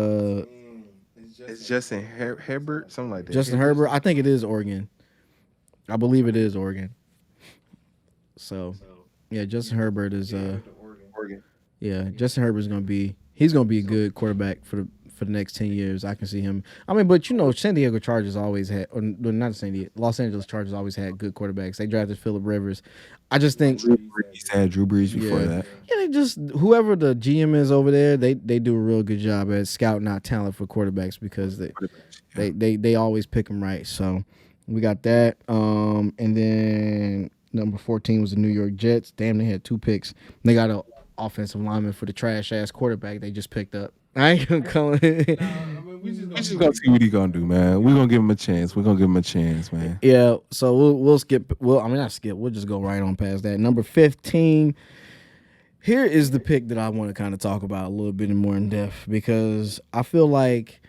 It's Justin Herbert, something like that. Justin Herbert. I think it is Oregon. I believe it is Oregon. So, yeah, Justin Herbert is Oregon. Yeah, Justin Herbert is gonna be a good quarterback for the next 10 years. I can see him. I mean, but you know, San Diego Chargers always had, or not San Diego, Los Angeles Chargers always had good quarterbacks. They drafted Phillip Rivers. I just think Brees had Drew Brees before that. Yeah, they just whoever the GM is over there, they do a real good job at scouting out talent for quarterbacks because they always pick them right. So we got that. And then number 14 was the New York Jets. Damn, they had 2 picks. They got an offensive lineman for the trash ass quarterback they just picked up. I ain't gonna call it. We just gonna see what he gonna do, man. We're gonna give him a chance. We're gonna give him a chance, man. Yeah, so we'll skip. Well, I mean not skip. We'll just go right on past that. Number 15. Here is the pick that I want to kind of talk about a little bit more in depth because I feel like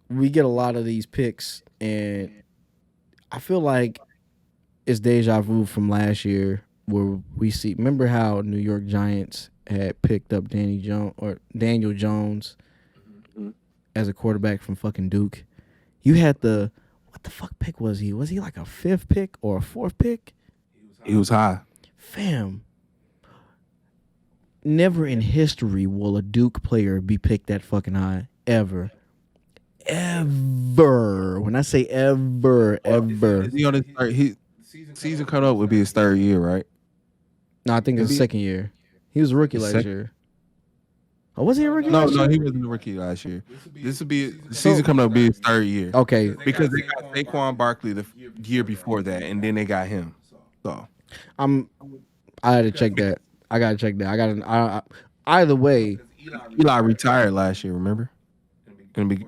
we get a lot of these picks, and I feel like it's deja vu from last year where we see. Remember how New York Giants had picked up Daniel Jones as a quarterback from fucking Duke? You had what the fuck pick was he? Was he like a 5th pick or a 4th pick? He was high. Fam. Never in history will a Duke player be picked that fucking high. Ever. Ever. When I say ever. Is he on his season cut up would be his 3rd year, right? No, I think it's his 2nd year. He was a rookie last year. Oh, was he a rookie last year? No, he wasn't a rookie last year. This would be the season coming up. Will be his 3rd year. Okay, because they got Saquon Barkley the year before that, and then they got him. So I had to check that. I gotta check that. Either way, Eli retired last year. Remember,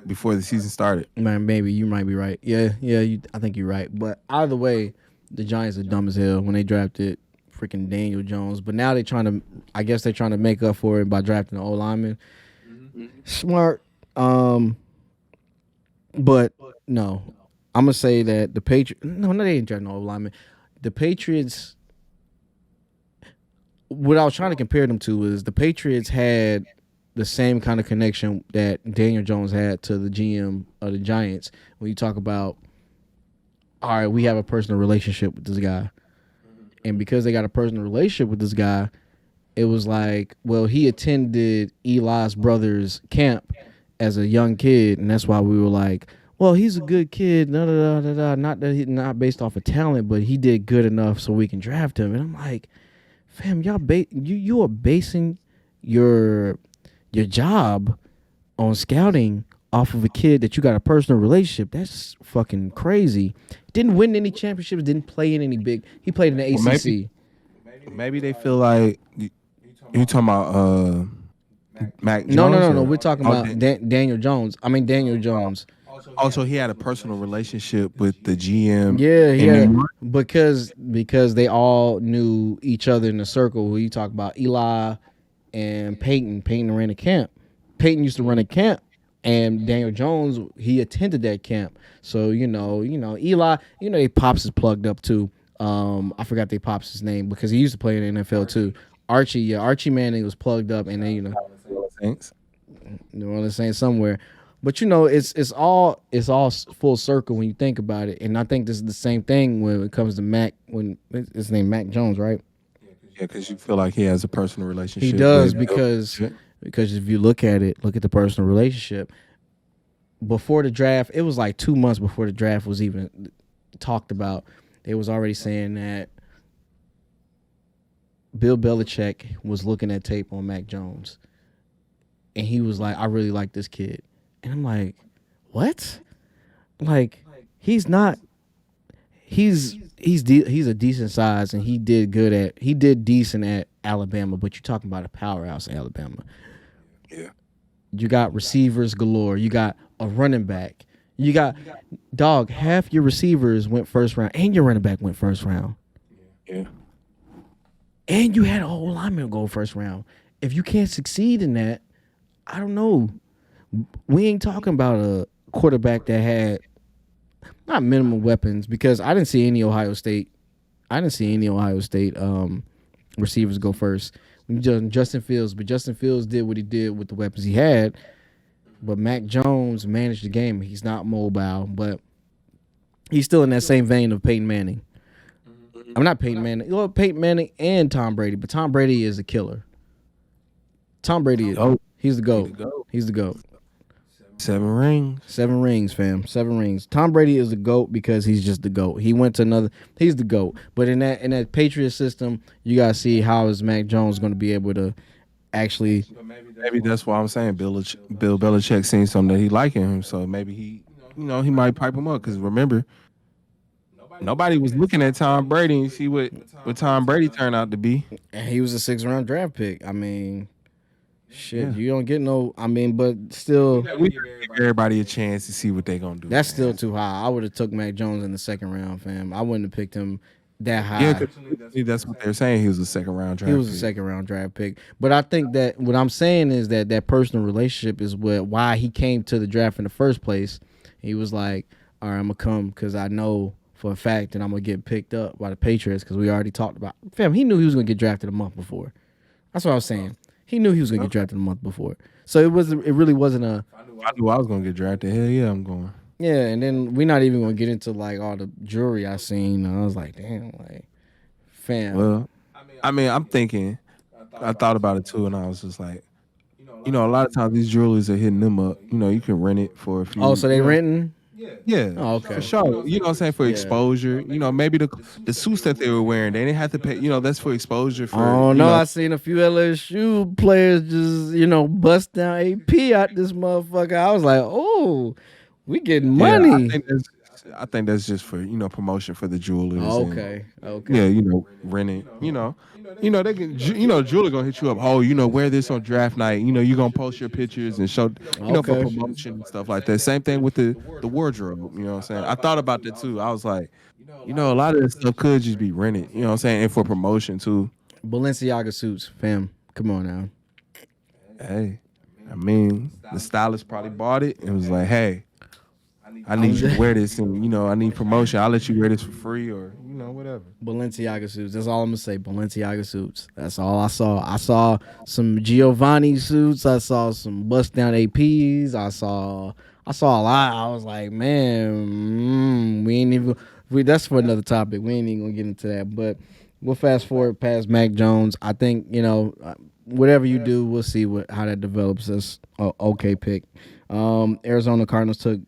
before the season started. Man, maybe you might be right. Yeah. I think you're right. But either way, the Giants are dumb as hell when they drafted freaking Daniel Jones. But now I guess they're trying to make up for it by drafting an old lineman. Smart. But no, I'm gonna say that the Patriots. No, they ain't drafting an old lineman. The Patriots. What I was trying to compare them to is the Patriots had the same kind of connection that Daniel Jones had to the GM of the Giants. When you talk about, all right, we have a personal relationship with this guy. And because they got a personal relationship with this guy, it was like, well, he attended Eli's brother's camp as a young kid. And that's why we were like, well, he's a good kid. Not that he's not based off of talent, but he did good enough so we can draft him. And I'm like, fam, you are basing your job on scouting off of a kid that you got a personal relationship. That's fucking crazy. Didn't win any championships. Didn't play in any big. He played in the ACC. Maybe they feel like you talking about Mac Jones. No. We're talking about Daniel Jones. I mean Daniel Jones. Also, he had a personal relationship with the GM. Yeah, because they all knew each other in the circle. When you talk about Eli and Peyton ran a camp. Peyton used to run a camp, and Daniel Jones, he attended that camp. So Eli, they pops is plugged up too. I forgot they pops his name because he used to play in the NFL too. Archie Manning was plugged up, and then Saints. New Orleans Saints somewhere. But it's all full circle when you think about it, and I think this is the same thing when it comes to Mac. When his name Mac Jones, right? Yeah, because you feel like he has a personal relationship. He does because if you look at the personal relationship. Before the draft, it was like 2 months before the draft was even talked about. They was already saying that Bill Belichick was looking at tape on Mac Jones, and he was like, "I really like this kid." And I'm like, what? Like, he's a decent size, and he did decent at Alabama, but you're talking about a powerhouse in Alabama. Yeah. You got receivers galore. You got a running back. You got, half your receivers went first round, and your running back went first round. Yeah. And you had a whole lineman go first round. If you can't succeed in that, I don't know. We ain't talking about a quarterback that had not minimum weapons, because I didn't see any Ohio State receivers go first. Justin Fields, but Justin Fields did what he did with the weapons he had. But Mac Jones managed the game. He's not mobile, but he's still in that same vein of Peyton Manning. I'm not Peyton Manning. Well, Peyton Manning and Tom Brady, but Tom Brady is a killer. Tom Brady is. He's the GOAT. He's the GOAT. 7 rings. 7 rings, fam. 7 rings. Tom Brady is the GOAT because he's just the GOAT. He went to another. He's the GOAT. But in that Patriot system, you gotta see how is Mac Jones going to be able to actually. Maybe that's why I'm saying Bill Belichick seen something that he liking him, so maybe he might pipe him up. Because remember, nobody was looking at Tom Brady and see what Tom Brady turned out to be. And he was a 6th round draft pick. I mean, Shit, Yeah. you don't get no. I mean, but still, We give everybody a chance to see what they gonna do, that's still man. too high. I would have took Mac Jones in the second round, fam. I wouldn't have picked him that Yeah, high. because that's what they're saying. He was a second round He draft was a pick. second round draft pick. But I think that what I'm saying is that that personal relationship is why he came to the draft in the first place. He was like, all right, I'm gonna come because I know for a fact that I'm gonna get picked up by the Patriots because we already talked about. Fam, he knew he was gonna get drafted a month before. That's what I was saying. He knew he was gonna get Okay. drafted a month before. So it was. It really wasn't a. If I knew I was gonna get drafted, hell yeah, I'm going. Yeah, and then we're not even gonna get into like all the jewelry I seen. I was like, damn, like, fam. Well, I mean, I'm thinking. I thought about it too, and I was just like, a lot of times these jewelers are hitting them up. You can rent it for a Oh, few. so they renting? Yeah, Oh, for okay. sure. You know what I'm saying? For Yeah. exposure. Maybe the suits that they were wearing, they didn't have to pay. That's for exposure. For Oh no, I seen a few LSU players just bust down AP out this motherfucker. I was like, oh, we getting Yeah, money. I think that's just for promotion for the jewelers and Okay, yeah, okay, renting. They can. Jeweler gonna hit you up. Oh, wear this on draft night. You gonna post your pictures and show. For okay. promotion and stuff like that. Same thing with the wardrobe. You know what I'm saying? I thought about that too. I was like, a lot of that stuff could just be rented. You know what I'm saying? And for promotion too. Balenciaga suits, fam. Come on now. Hey, I mean, the stylist probably bought it and was like, hey. I I'm need you to just wear this, and I need promotion. I'll let you wear this for free, or whatever. Balenciaga suits. That's all I'm gonna say. Balenciaga suits. That's all I saw. I saw some Giovanni suits. I saw some bust down APs. I saw a lot. I was like, man, we ain't even. That's for another topic. We ain't even gonna get into that. But we'll fast forward past Mac Jones. I think whatever you do, we'll see how that develops. That's a okay pick. Arizona Cardinals took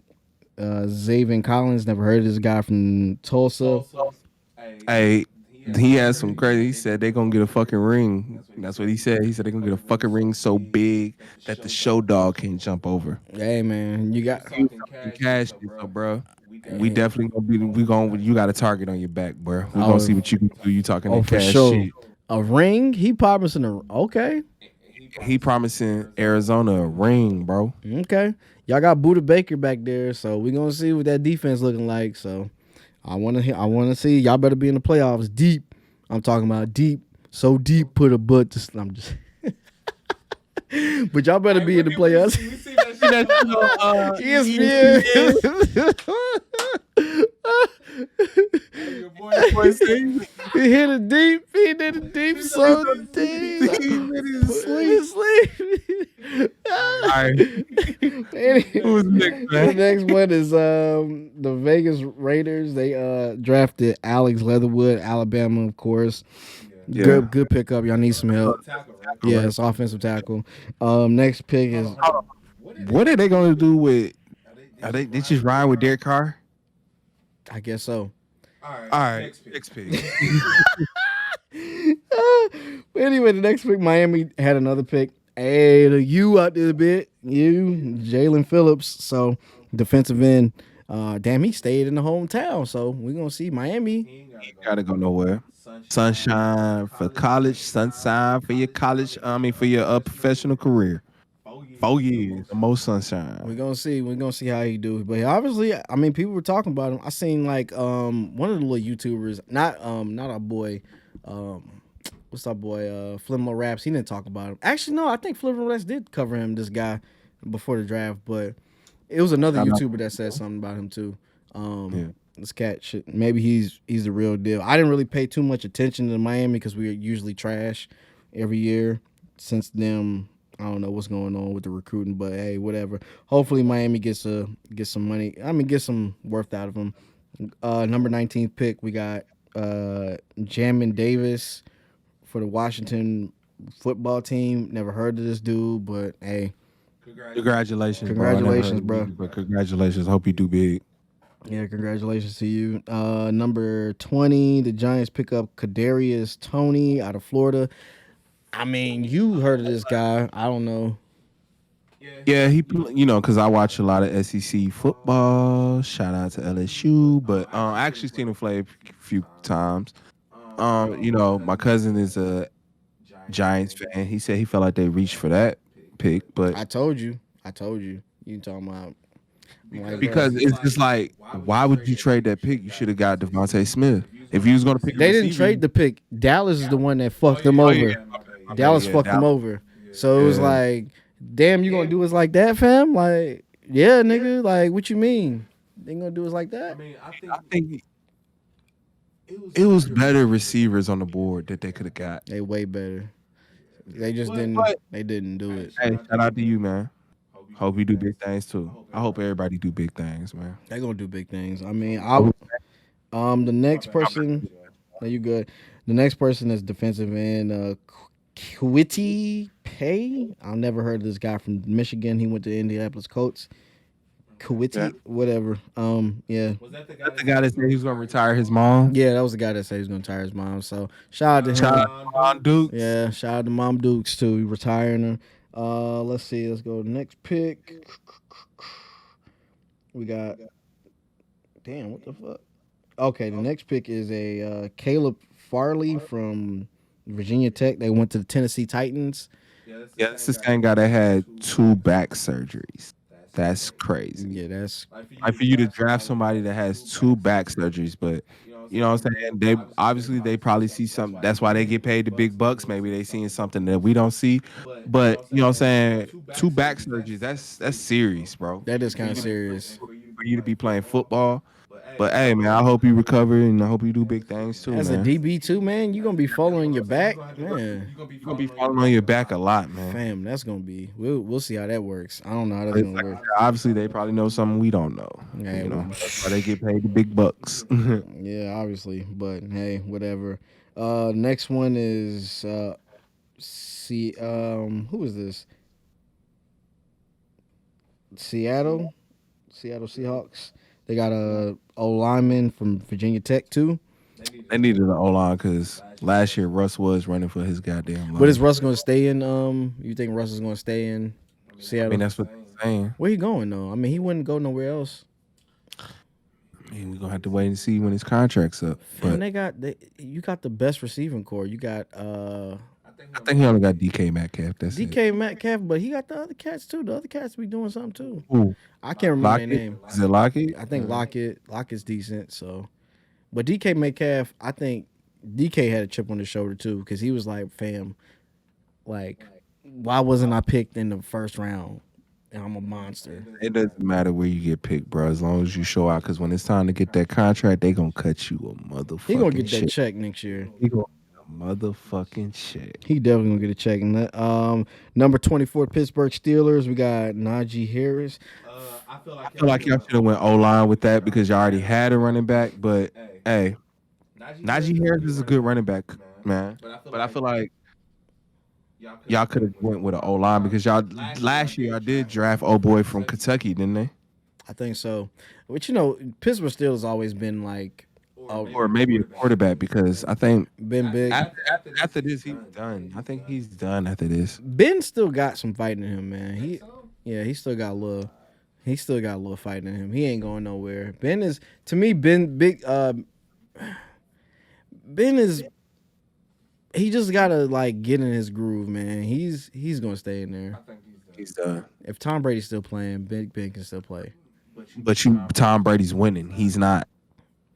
Zaven Collins. Never heard of this guy from Tulsa. Hey, he had some crazy. He said they're gonna get a fucking ring. That's what he said. He said they're gonna get a fucking ring so big that the show dog can jump over. Hey man, you got He was talking cash, so bro. We definitely gonna be. We gonna. You got a target on your back, bro. We gonna see what you can do. You talking that for cash sure. shit. A ring? He promising okay. He promising Arizona a ring, bro. Okay. Y'all got Buda Baker back there, so we're gonna see what that defense looking like. So I wanna see. Y'all better be in the playoffs deep. I'm talking about deep. So deep put a butt to I'm just but y'all better be in the playoffs. ESPN. He hit it deep. He did it deep. So deep. He's asleep. All right. Who's next, man? The next one is the Vegas Raiders. They drafted Alex Leatherwood, Alabama, of course. Yeah. Good pickup. Y'all need some help. Yeah, it's offensive tackle. Next pick is What are they gonna do with? Are they just ride with Derek Carr? I guess so. All right, next pick. But anyway, the next pick, Miami had another pick. Hey, the U out there a bit. Jaylen Phillips. So defensive end. Damn, he stayed in the hometown. So we're gonna see Miami. You gotta go nowhere. Sunshine for college, sunshine for your college. For your professional career. 4 years, the most sunshine. We're gonna see. We're gonna see how he do. But obviously, I mean, people were talking about him. I seen like one of the little YouTubers, not our boy, what's our boy, Flimmo Raps. He didn't talk about him. Actually, no, I think Flimmo Raps did cover him. This guy before the draft, but it was another YouTuber that said something about him too. This cat shit. Maybe he's the real deal. I didn't really pay too much attention to Miami because we are usually trash every year. Since then, I don't know what's going on with the recruiting, but hey, whatever. Hopefully Miami gets some money. I mean, get some worth out of them. Number 19th pick, we got Jamin Davis for the Washington football team. Never heard of this dude, but hey, congratulations, bro. But congratulations. Hope you do big. Yeah, congratulations to you. Number 20, the Giants pick up Kadarius Toney out of Florida. I mean, you heard of this guy. I don't know. Yeah, he, because I watch a lot of SEC football. Shout out to LSU, but I actually seen him play a few times. My cousin is a Giants fan. He said he felt like they reached for that pick, but I told you. You talking about like, because bro. it's just like, why would you trade that pick? You should have got Devontae Smith. If you was gonna pick a They didn't receiver, trade the pick. Dallas is the one that fucked them oh yeah, over. my bad, Dallas yeah, fucked them Dallas. over. So it was Yeah. like, damn, you gonna do us like that, fam? Like, yeah, nigga. Like, what you mean? They gonna do us like that? I think it was better receivers on the board that they could have got. They way better. They just didn't. But They didn't do it. hey, shout out to you, man. Hope you do big things too. I hope everybody do big things, man. They gonna do big things. I mean, the next person. No, you good. The next person is defensive end. Kwity Paye. I've never heard of this guy from Michigan. He went to Indianapolis Colts. Kwity, Yeah. whatever. Yeah. That's the guy that said he was gonna retire his mom. Yeah, that was the guy that said he was gonna retire his mom. So shout out to him. Shout out to Ron Dukes. Yeah, shout out to Mom Dukes too. He retiring her. Let's see. Let's go to the next pick. We got. Damn, what the fuck? Okay, the next pick is a Caleb Farley from Virginia Tech. They went to the Tennessee Titans. Yeah, this is the same guy that had 2 back surgeries. That's crazy. Yeah, that's Like for you to draft somebody that has 2 back surgeries, but you know what I'm saying? They obviously they probably see something. That's why they get paid the big bucks. Maybe they seeing something that we don't see. But you know what I'm saying? 2 back surgeries. That's serious, bro. that is kind of serious. For you to be playing football. But hey, man, I hope you recover and I hope you do big things too, As man. a DB too, man, you gonna be following your back, man. You're gonna be falling on your back a lot, man. Fam, that's gonna be. We'll see how that works. I don't know how that's gonna Like, work. obviously, they probably know something we don't know. Yeah, You know, that's why they get paid the big bucks. Yeah, obviously, but hey, whatever. Next one is who is this? Seattle Seahawks. They got a O lineman from Virginia Tech too. They needed an O-line because last year Russ was running for his goddamn life. But is Russ going to stay in? You think Russ is going to stay in Seattle? I mean, that's what they're saying. Where he going though? I mean, he wouldn't go nowhere else. I mean, we're gonna have to wait and see when his contract's up. And But you got the best receiving core. You got I think he only got DK Metcalf. That's it. DK Metcalf, but he got the other cats too. The other cats be doing something too. Ooh, I can't remember their Lockett? name. Is it Lockett? I think Lockett's decent. So, but DK Metcalf, I think DK had a chip on his shoulder too because he was like, "Fam, like, why wasn't I picked in the first round? And I'm a monster." It doesn't matter where you get picked, bro. As long as you show out, because when it's time to get that contract, they gonna cut you a motherfucking. He gonna get that shit. check next year. He gonna get a motherfucking shit. He definitely gonna get a check. And that, number 24 Pittsburgh Steelers. We got Najee Harris. I feel like y'all should have went O-line with that because y'all already had a running back. But hey, Najee Harris is a good running back, man. But I feel like y'all could have went with an O-line because y'all last year y'all did draft old boy from Kentucky, didn't they? I think so. But you know, Pittsburgh Steelers always been like, Or maybe a quarterback because I think been big. after this he's done. I think he's done after this. Ben still got some fight in him, man. He still got a little. He still got a little fight in him. He ain't going nowhere. Ben is, to me, Ben is. He just gotta like get in his groove, man. He's gonna stay in there. He's done. If Tom Brady's still playing, Ben can still play. But Tom Brady's winning. He's not.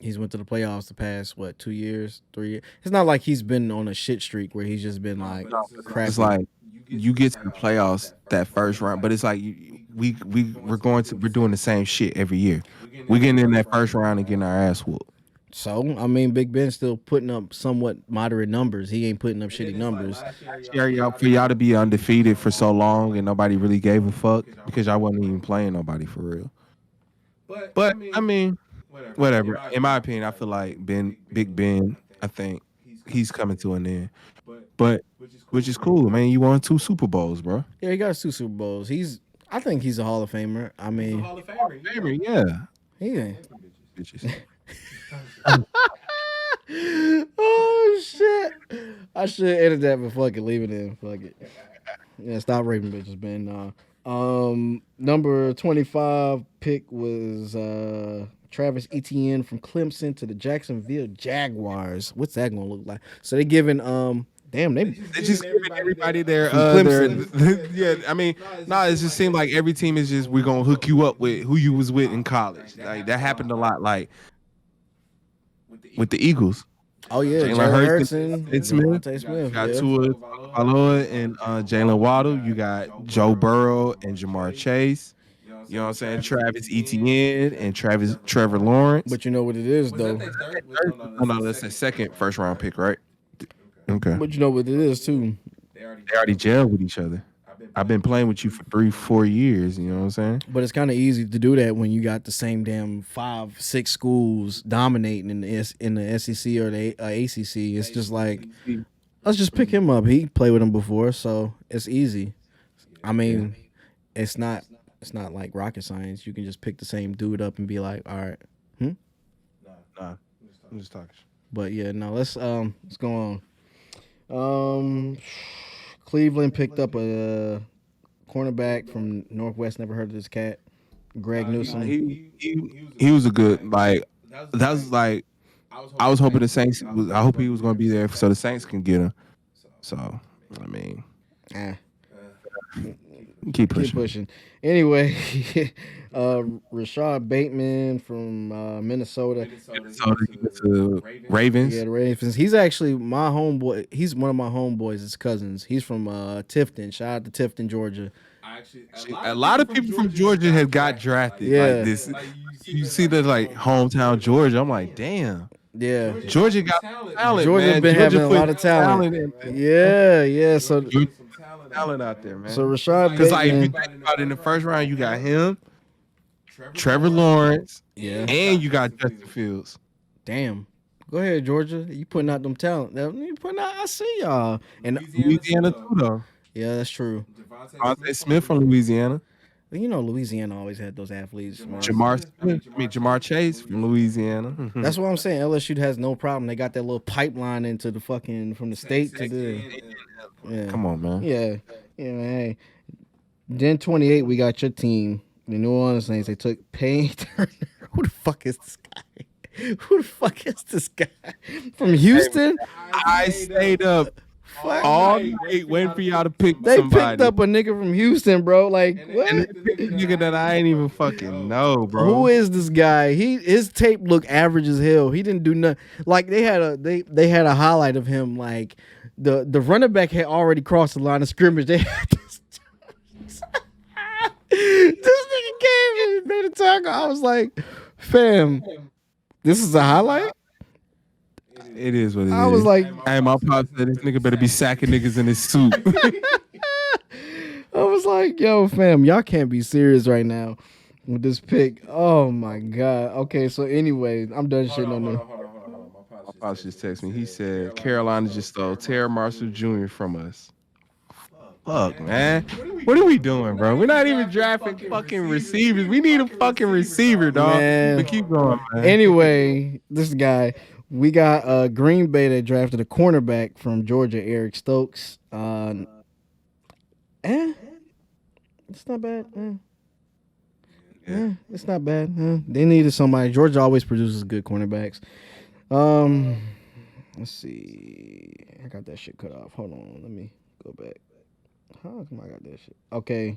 He's went to the playoffs the past 2 years, 3 years. It's not like he's been on a shit streak where he's just been like crappy. It's like you get to the playoffs that first round, but it's like we're doing the same shit every year. We're getting in that first round and getting our ass whooped. So I mean, Big Ben's still putting up somewhat moderate numbers. He ain't putting up shitty numbers. For y'all to be undefeated for so long and nobody really gave a fuck because y'all wasn't even playing nobody for real. But I mean, whatever. In my opinion, I feel like Big Ben, I think he's coming to an end. But which is cool, man. You won 2 Super Bowls, bro. Yeah, he got 2 Super Bowls. I think he's a Hall of Famer. I mean, Yeah. he ain't. Bitches. Oh shit! I should edit that, but fuck it, leave it in. Fuck it. Yeah, stop raping bitches, Ben. Number 25 pick was Travis Etienne from Clemson to the Jacksonville Jaguars. What's that gonna look like? So they giving Damn, They just giving everybody their Clemson. yeah. I mean, it just seemed like every team is just we're gonna hook you up with who you was with in college. Like that happened a lot. Like with the Eagles, Oh yeah, Jalen Jalen Hurts Hurts and and Smith. Devontae Smith. You got Yeah. Tua Tagovailoa and Jalen Waddle. You got Joe Burrow and Jamar Chase. You know what I'm saying? Travis Etienne and Trevor Lawrence. But you know what it is though. No, that's a second first round pick, right? Okay. But you know what it is too. They already gelled with each other. I've been playing with you for 3-4 years. You know what I'm saying? But it's kind of easy to do that when you got the same damn 5-6 schools dominating in the SEC or the ACC. It's just like, let's just pick him up. He played with him before, so it's easy. I mean, it's not like rocket science. You can just pick the same dude up and be like, all right, Nah, I'm just talking. But yeah, no, let's go on. Cleveland picked up a cornerback from Northwest. Never heard of this cat. Greg Newsom. He was a good that was like I was hoping the Saints. I hope he was going to be there so the Saints can get him. So I mean, keep pushing. Anyway, Rashad Bateman from Minnesota. To Ravens. Yeah, the Ravens. He's actually my homeboy. He's one of my homeboys. His cousins. He's from Tifton. Shout out to Tifton, Georgia. A lot of people from Georgia have got drafted. Yeah. Like this. You see the hometown Georgia. I'm like, damn. Yeah. Georgia got talent. Georgia man. been having a put lot of talent. Yeah. So talent out there, man. So Rashad Bateman. Because if you think about it, in the first round, you got him, Trevor Lawrence, and you got Justin Fields. Damn. Go ahead, Georgia. You putting out them talent. You putting out. I see y'all. And Louisiana too, though. Yeah, that's true. Devontae Smith from Louisiana. You know, Louisiana always had those athletes. Jamar Chase from Louisiana. That's what I'm saying. LSU has no problem. They got that little pipeline into the fucking from the state to the. Yeah. Come on, man. Yeah, man. Hey. Then 28, we got your team, the New Orleans Saints. They took Payne Turner. Who the fuck is this guy? From Houston? I stayed up all night waiting for y'all to pick They somebody. picked up a nigga from Houston, bro. Like, what? And they picked a nigga that I ain't even fucking know, bro. Who is this guy? His tape looked average as hell. He didn't do nothing. Like they had a highlight of him. Like the running back had already crossed the line of scrimmage. They had this nigga came and made a tackle. I was like, fam, this is a highlight? It is what it is. I was like, hey, my pop said this nigga better be sacking niggas in his suit. I was like, yo, fam, y'all can't be serious right now with this pick. Oh my god. Okay, so anyway, I'm done shitting on them. My pops just texted me. He said Carolina just stole Terry Marshall Jr. from us. Fuck, man. What are we doing, bro? We're not even drafting fucking receivers. We need a fucking receiver, dog. Man. But keep going, man. Anyway, this guy, we got Green Bay that drafted a cornerback from Georgia, Eric Stokes. It's not bad. It's not bad. They needed somebody. Georgia always produces good cornerbacks. Let's see. I got that shit cut off. Hold on. Let me go back. How come I got that shit? Okay.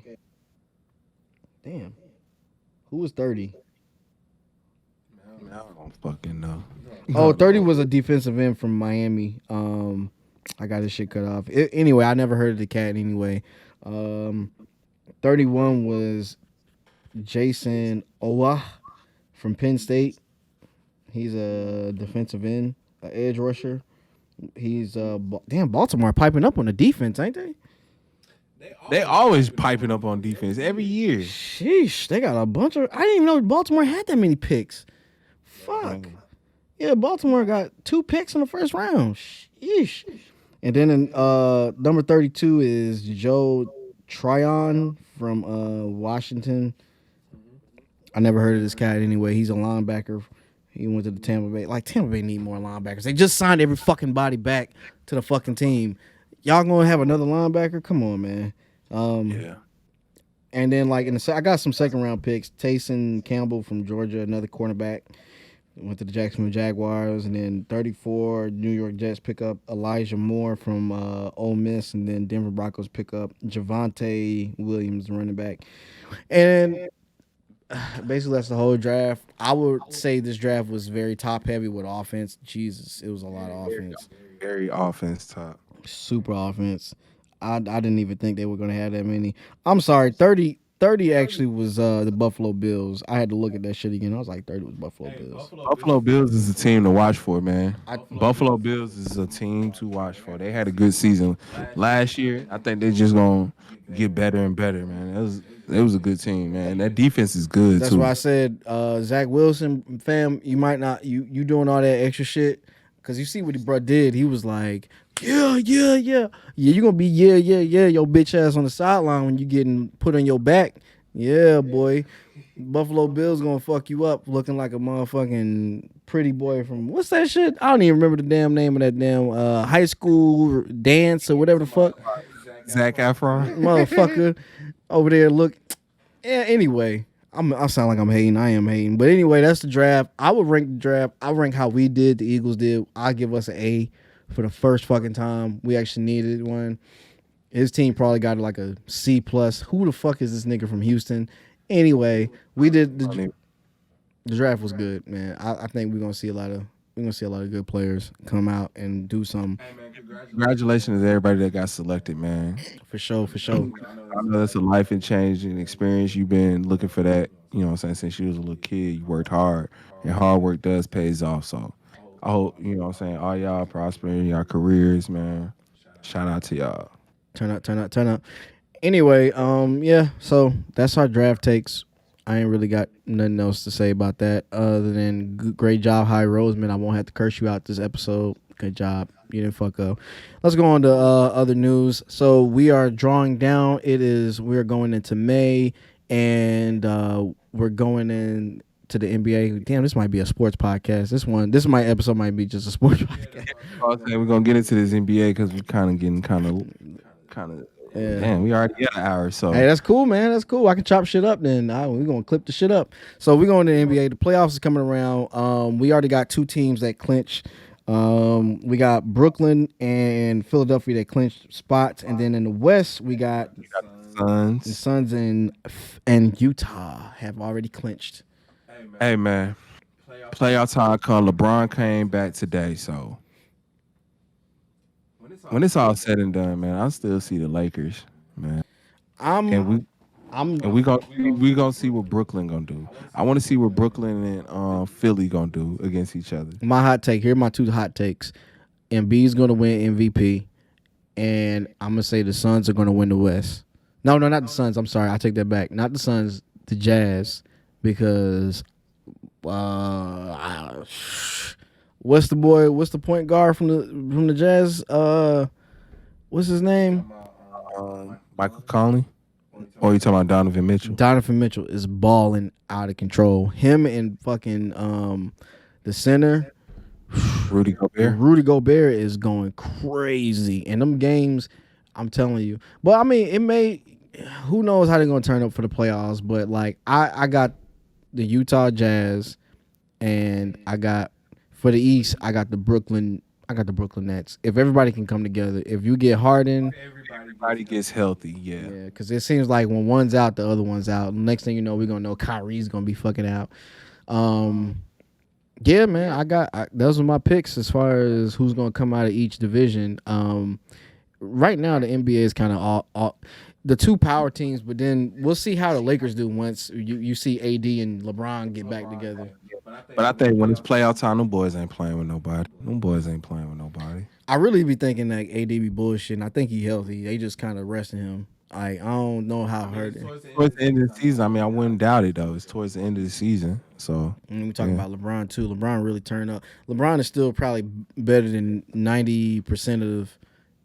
Damn. Who was 30? I don't fucking know. Oh, 30 was a defensive end from Miami. I got this shit cut off. Anyway, I never heard of the cat anyway. 31 was Jason Owa from Penn State. He's a defensive end, an edge rusher. He's damn Baltimore piping up on the defense, ain't they? They always piping up on defense every year. Sheesh, they got a bunch of. I didn't even know Baltimore had that many picks. Fuck. Yeah, Baltimore got 2 picks in the first round. Sheesh. And then in, number 32 is Joe Tryon from Washington. I never heard of this cat anyway. He's a linebacker. He went to the Tampa Bay. Like, Tampa Bay need more linebackers. They just signed every fucking body back to the fucking team. Y'all gonna have another linebacker? Come on, man. Yeah. And then, like, I got some second round picks. Taysom Campbell from Georgia, another cornerback. Went to the Jacksonville Jaguars, and then 34 New York Jets pick up Elijah Moore from Ole Miss, and then Denver Broncos pick up Javonte Williams, running back. And basically, that's the whole draft. I would say this draft was very top heavy with offense. Jesus, it was a lot of offense, Very offense top. super offense. I didn't even think they were going to have that many. I'm sorry, 30 actually was the Buffalo Bills. I had to look at that shit again. I was like, 30 was Buffalo Bills. Buffalo Bills is a team to watch for, man. I, Buffalo Bills is a team to watch for. They had a good season last year. I think they're just gonna get better and better, man. It was a good team, man. That defense is good That's too. why I said, Zach Wilson, fam, you might not you doing all that extra shit because you see what he bro did. He was like, yeah. You gonna be yeah. Your bitch ass on the sideline when you getting put on your back. Yeah, boy. Buffalo Bills gonna fuck you up looking like a motherfucking pretty boy from what's that shit? I don't even remember the damn name of that damn high school dance or whatever the fuck. Zach Efron. Motherfucker over there look. Yeah, anyway, I sound like I'm hating. I am hating. But anyway, that's the draft. I would rank the draft. I rank how we did, the Eagles did. I give us an A for the first fucking time. We actually needed one. His team probably got like a C plus. Who the fuck is this nigga from Houston? Anyway, we did the draft was good, man. I think we're gonna see a lot of good players come out and do something. Hey, man, congratulations to everybody that got selected, man. For sure. I know that's a life and changing experience. You've been looking for that, you know what I'm saying, since you was a little kid. You worked hard, and hard work does pays off. So I hope, you know what I'm saying, all y'all prosper in your careers, man. Shout out to y'all. Turn up. Anyway, yeah, so that's our draft takes. I ain't really got nothing else to say about that other than great job, High Roseman. I won't have to curse you out this episode. Good job. You didn't fuck up. Let's go on to other news. So we are drawing down. We're going into May, and we're going in to the NBA. Damn, this might be a sports podcast. This episode might be just a sports podcast. We're gonna get into this NBA because we're kind of. Yeah. Damn, we already got an hour, so. Hey, that's cool, man. That's cool. I can chop shit up then. We're going to clip the shit up. So we're going to the NBA. The playoffs is coming around. We already got two teams that clinch. We got Brooklyn and Philadelphia that clinched spots. And then in the West, we got the Suns. The Suns and Utah have already clinched. Hey, man. Playoff time come. LeBron came back today, so. When it's all said and done, man, I still see the Lakers, man. We gonna see what Brooklyn gonna do. I want to see what Brooklyn and Philly gonna do against each other. My hot take. Here are my two hot takes. Embiid's gonna win MVP, and I'm gonna say the Suns are gonna win the West. No, not the Suns. I'm sorry, I take that back. Not the Suns, the Jazz, because what's the point guard from the Jazz? What's his name? Michael Conley. Or you talking about Donovan Mitchell? Donovan Mitchell is balling out of control. Him and fucking the center, Rudy Gobert. Rudy Gobert is going crazy. And them games, I'm telling you. But I mean, who knows how they're gonna turn up for the playoffs, but like I got the Utah Jazz, and I got for the East, I got the Brooklyn Nets. If everybody can come together, if you get Harden, everybody gets healthy, yeah. Because it seems like when one's out, the other one's out. Next thing you know, we're gonna know Kyrie's gonna be fucking out. Yeah, man, those are my picks as far as who's gonna come out of each division. Right now, the NBA is kind of all the two power teams, but then we'll see how the Lakers do once you see AD and LeBron get back together. But I think when it's playoff time, them boys ain't playing with nobody. I really be thinking that AD be bullshitting. I think he healthy. They just kind of resting him. I don't know how hurt it. Towards the end of the season, I wouldn't doubt it though. It's towards the end of the season, so. And we talking about LeBron too. LeBron really turned up. LeBron is still probably better than 90% of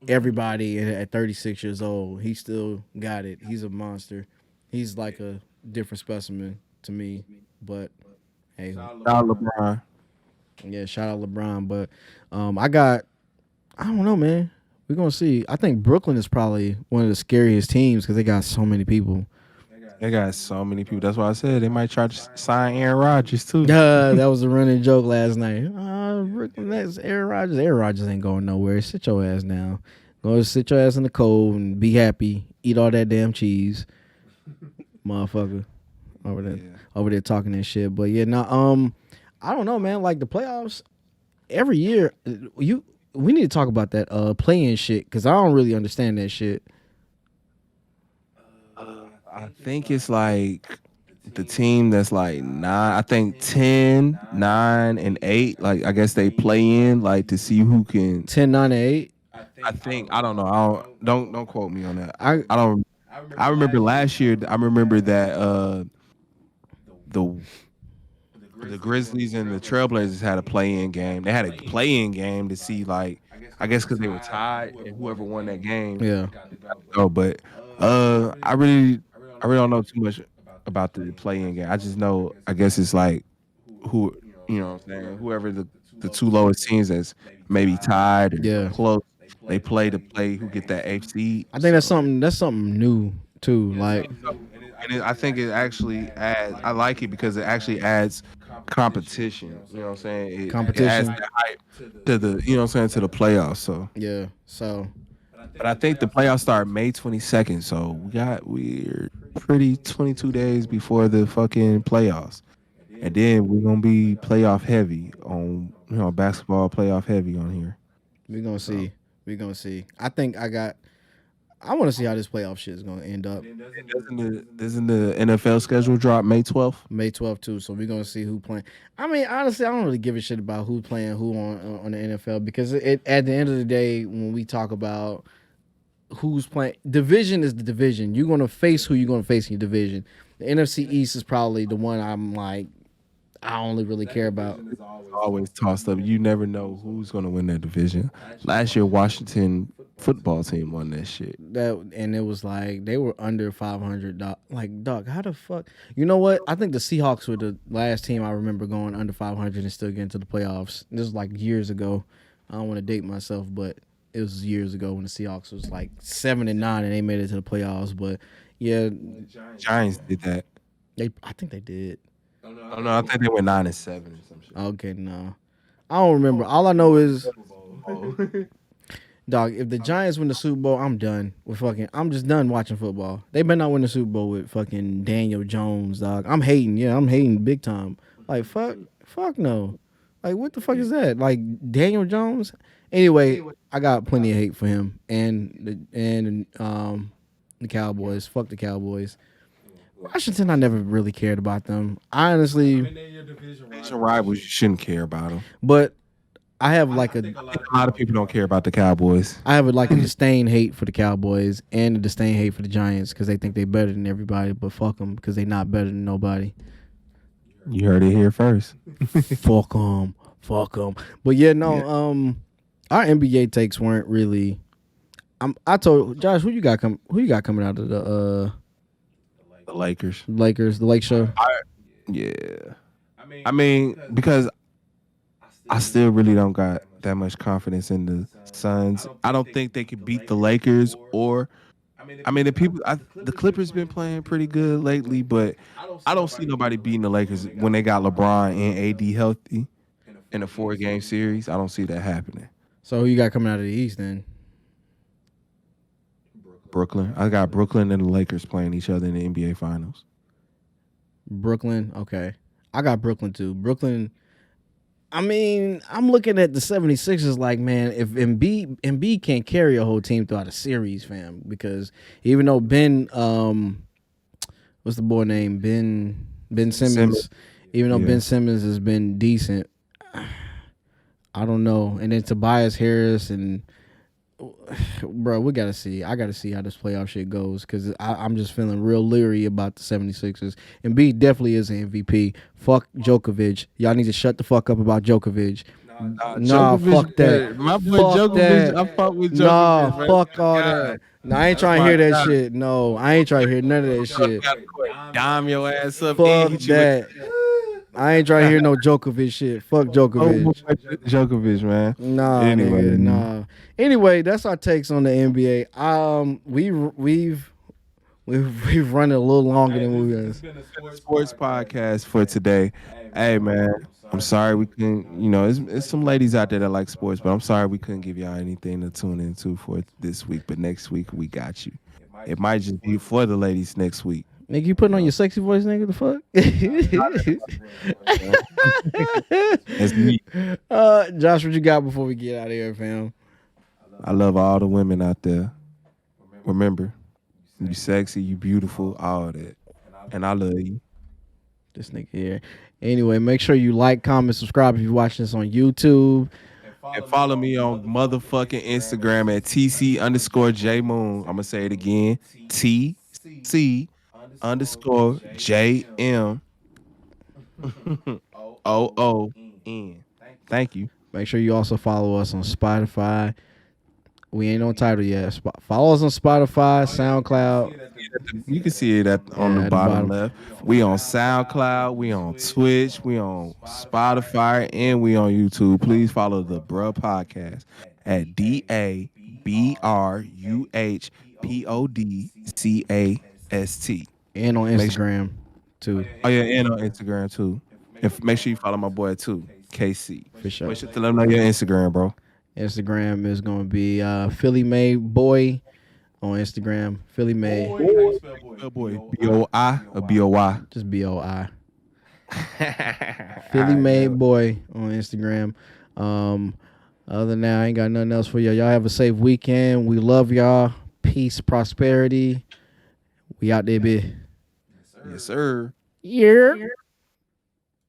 everybody at 36 years old. He still got it. He's a monster. He's like a different specimen to me. But hey, shout out LeBron. Yeah, shout out LeBron. But I don't know, man. We're gonna see. I think Brooklyn is probably one of the scariest teams because they got so many people. They got so many people. That's why I said they might try to sign Aaron Rodgers too. That was a running joke last night. That's Aaron Rodgers. Aaron Rodgers ain't going nowhere. Sit your ass down. Go sit your ass in the cold and be happy. Eat all that damn cheese, motherfucker. Over there talking that shit. But yeah, I don't know, man. Like the playoffs, every year, we need to talk about that playing shit because I don't really understand that shit. I think it's like the team that's like 9, I think 10, 9, and 8. Like I guess they play in like to see who can 10, 9, and 8. I think I don't know. I don't quote me on that. I I don't I remember last year I remember that the the Grizzlies and the Trailblazers had a play-in game. They had a play-in game to see like I guess because they were tied and whoever won that game. yeah. Oh, but I really don't know too much about the play-in game. I just know I guess it's like who what I'm saying, whoever the two lowest teams that's maybe tied or Yeah. close, they play to play who get that eighth seed. I think that's something new too. Like I think it actually adds. I like it because it actually adds competition. You know what I'm saying? It adds competition. that hype to the what I'm saying, to the playoffs. So, Yeah. So but I think the playoffs start May 22nd. So we're pretty 22 days before the fucking playoffs, and then we're gonna be playoff heavy on basketball playoff heavy on here. we're gonna So see. We're gonna see. I want to see how this playoff shit is gonna end up. doesn't the NFL schedule drop May 12th? May 12th too. So we're gonna see who playing. I mean, honestly, I don't really give a shit about who playing who on the NFL because it at the end of the day, when we talk about who's playing, division is the division. You're gonna face who you're gonna face in your division. The NFC East is probably the one I'm like I only really care about. Always tossed up. You never know who's going to win that division. Last year, Washington football team won that shit. And it was like they were under 500. Like, dog, how the fuck? You know what? I think the Seahawks were the last team I remember going under 500 and still getting to the playoffs. This was like years ago. I don't want to date myself, but it was years ago when the Seahawks was like 7-9 and they made it to the playoffs. But yeah, Giants did that. I think they did. Oh no, I think they went 9-7 or some shit. Okay, no, I don't remember. All I know is, dog, if the Giants win the Super Bowl, I'm done with fucking. I'm just done watching football. They better not win the Super Bowl with fucking Daniel Jones, dog. I'm hating. Yeah, I'm hating big time. Like fuck no. Like what the fuck is that? Like Daniel Jones. Anyway, I got plenty of hate for him and the Cowboys. Fuck the Cowboys. Washington, I never really cared about them. I honestly, Division rivals, you shouldn't care about them. but I have like A lot of people don't care about the Cowboys. I have like a disdain hate for the Cowboys and a disdain hate for the Giants because they think they better than everybody, but fuck them because they not better than nobody. You heard it here first. Fuck them. But yeah, no. Our NBA takes weren't really. I told Josh, who you got coming out of the The Lakers. the Lake Show? Yeah. I mean, because I still really don't got that much confidence in the Suns. I don't think they could beat the Lakers the Clippers been playing pretty good lately, but I don't see nobody beating the Lakers when they got LeBron and AD healthy in a 4-game series. I don't see that happening. So who you got coming out of the East then? Brooklyn. I got Brooklyn and the Lakers playing each other in the NBA Finals. Brooklyn, okay. I got Brooklyn too. Brooklyn, I mean, I'm looking at the 76ers like, man, if Embiid can't carry a whole team throughout a series, fam, because even though what's the boy name? Ben Simmons. Even though Ben Simmons has been decent, I don't know. And then Tobias Harris and bro, we gotta see. I gotta see how this playoff shit goes because I'm just feeling real leery about the 76ers. And B definitely is an MVP. Fuck Djokovic. Y'all need to shut the fuck up about Djokovic. Nah, fuck that. My boy Fuck Djokovic, that. I fuck with Djokovic. Nah, man. fuck all that. No, I ain't trying to hear that shit. No, I ain't trying to hear none of that shit. Dime your ass up. Fuck and hit you with- that. I ain't trying to hear no Djokovic shit. Fuck Djokovic. Djokovic, man. Nah, Anyway. nigga, nah. Anyway, that's our takes on the NBA. We've run it a little longer than we It's was. been a sports podcast for today. Hey man, I'm sorry we couldn't. It's some ladies out there that like sports, but I'm sorry we couldn't give y'all anything to tune into for this week. But next week we got you. It might just be for the ladies next week. Nigga, you putting on your sexy voice, nigga? The fuck? That's me. Josh, what you got before we get out of here, fam? I love all the women out there. Remember, you sexy, you beautiful, all that, and I love you. This nigga here. Anyway, make sure you like, comment, subscribe if you're watching this on YouTube. And follow me on motherfucking Instagram at TC_JMoon. I'm gonna say it again. TC_JM. OON. Thank you. Make sure you also follow us on Spotify. We ain't on title yet. Follow us on Spotify, SoundCloud. You can see it on the bottom left. We on SoundCloud, we on Twitch, we on Spotify, and we on YouTube. Please follow the Bruh Podcast at DABRUHPODCAST. And on Instagram, too. Oh yeah, and on Instagram too. And make sure you follow my boy too, KC. For sure. Make sure to let them know your Instagram, bro. Instagram is going to be Philly Made Boy on Instagram. Philly Made. Boy. B-O-I or B-O-Y? Just B-O-I. Philly Made Boy on Instagram. Other than that, I ain't got nothing else for y'all. Y'all have a safe weekend. We love y'all. Peace, prosperity. We out there, bitch. Yes, sir. Yeah.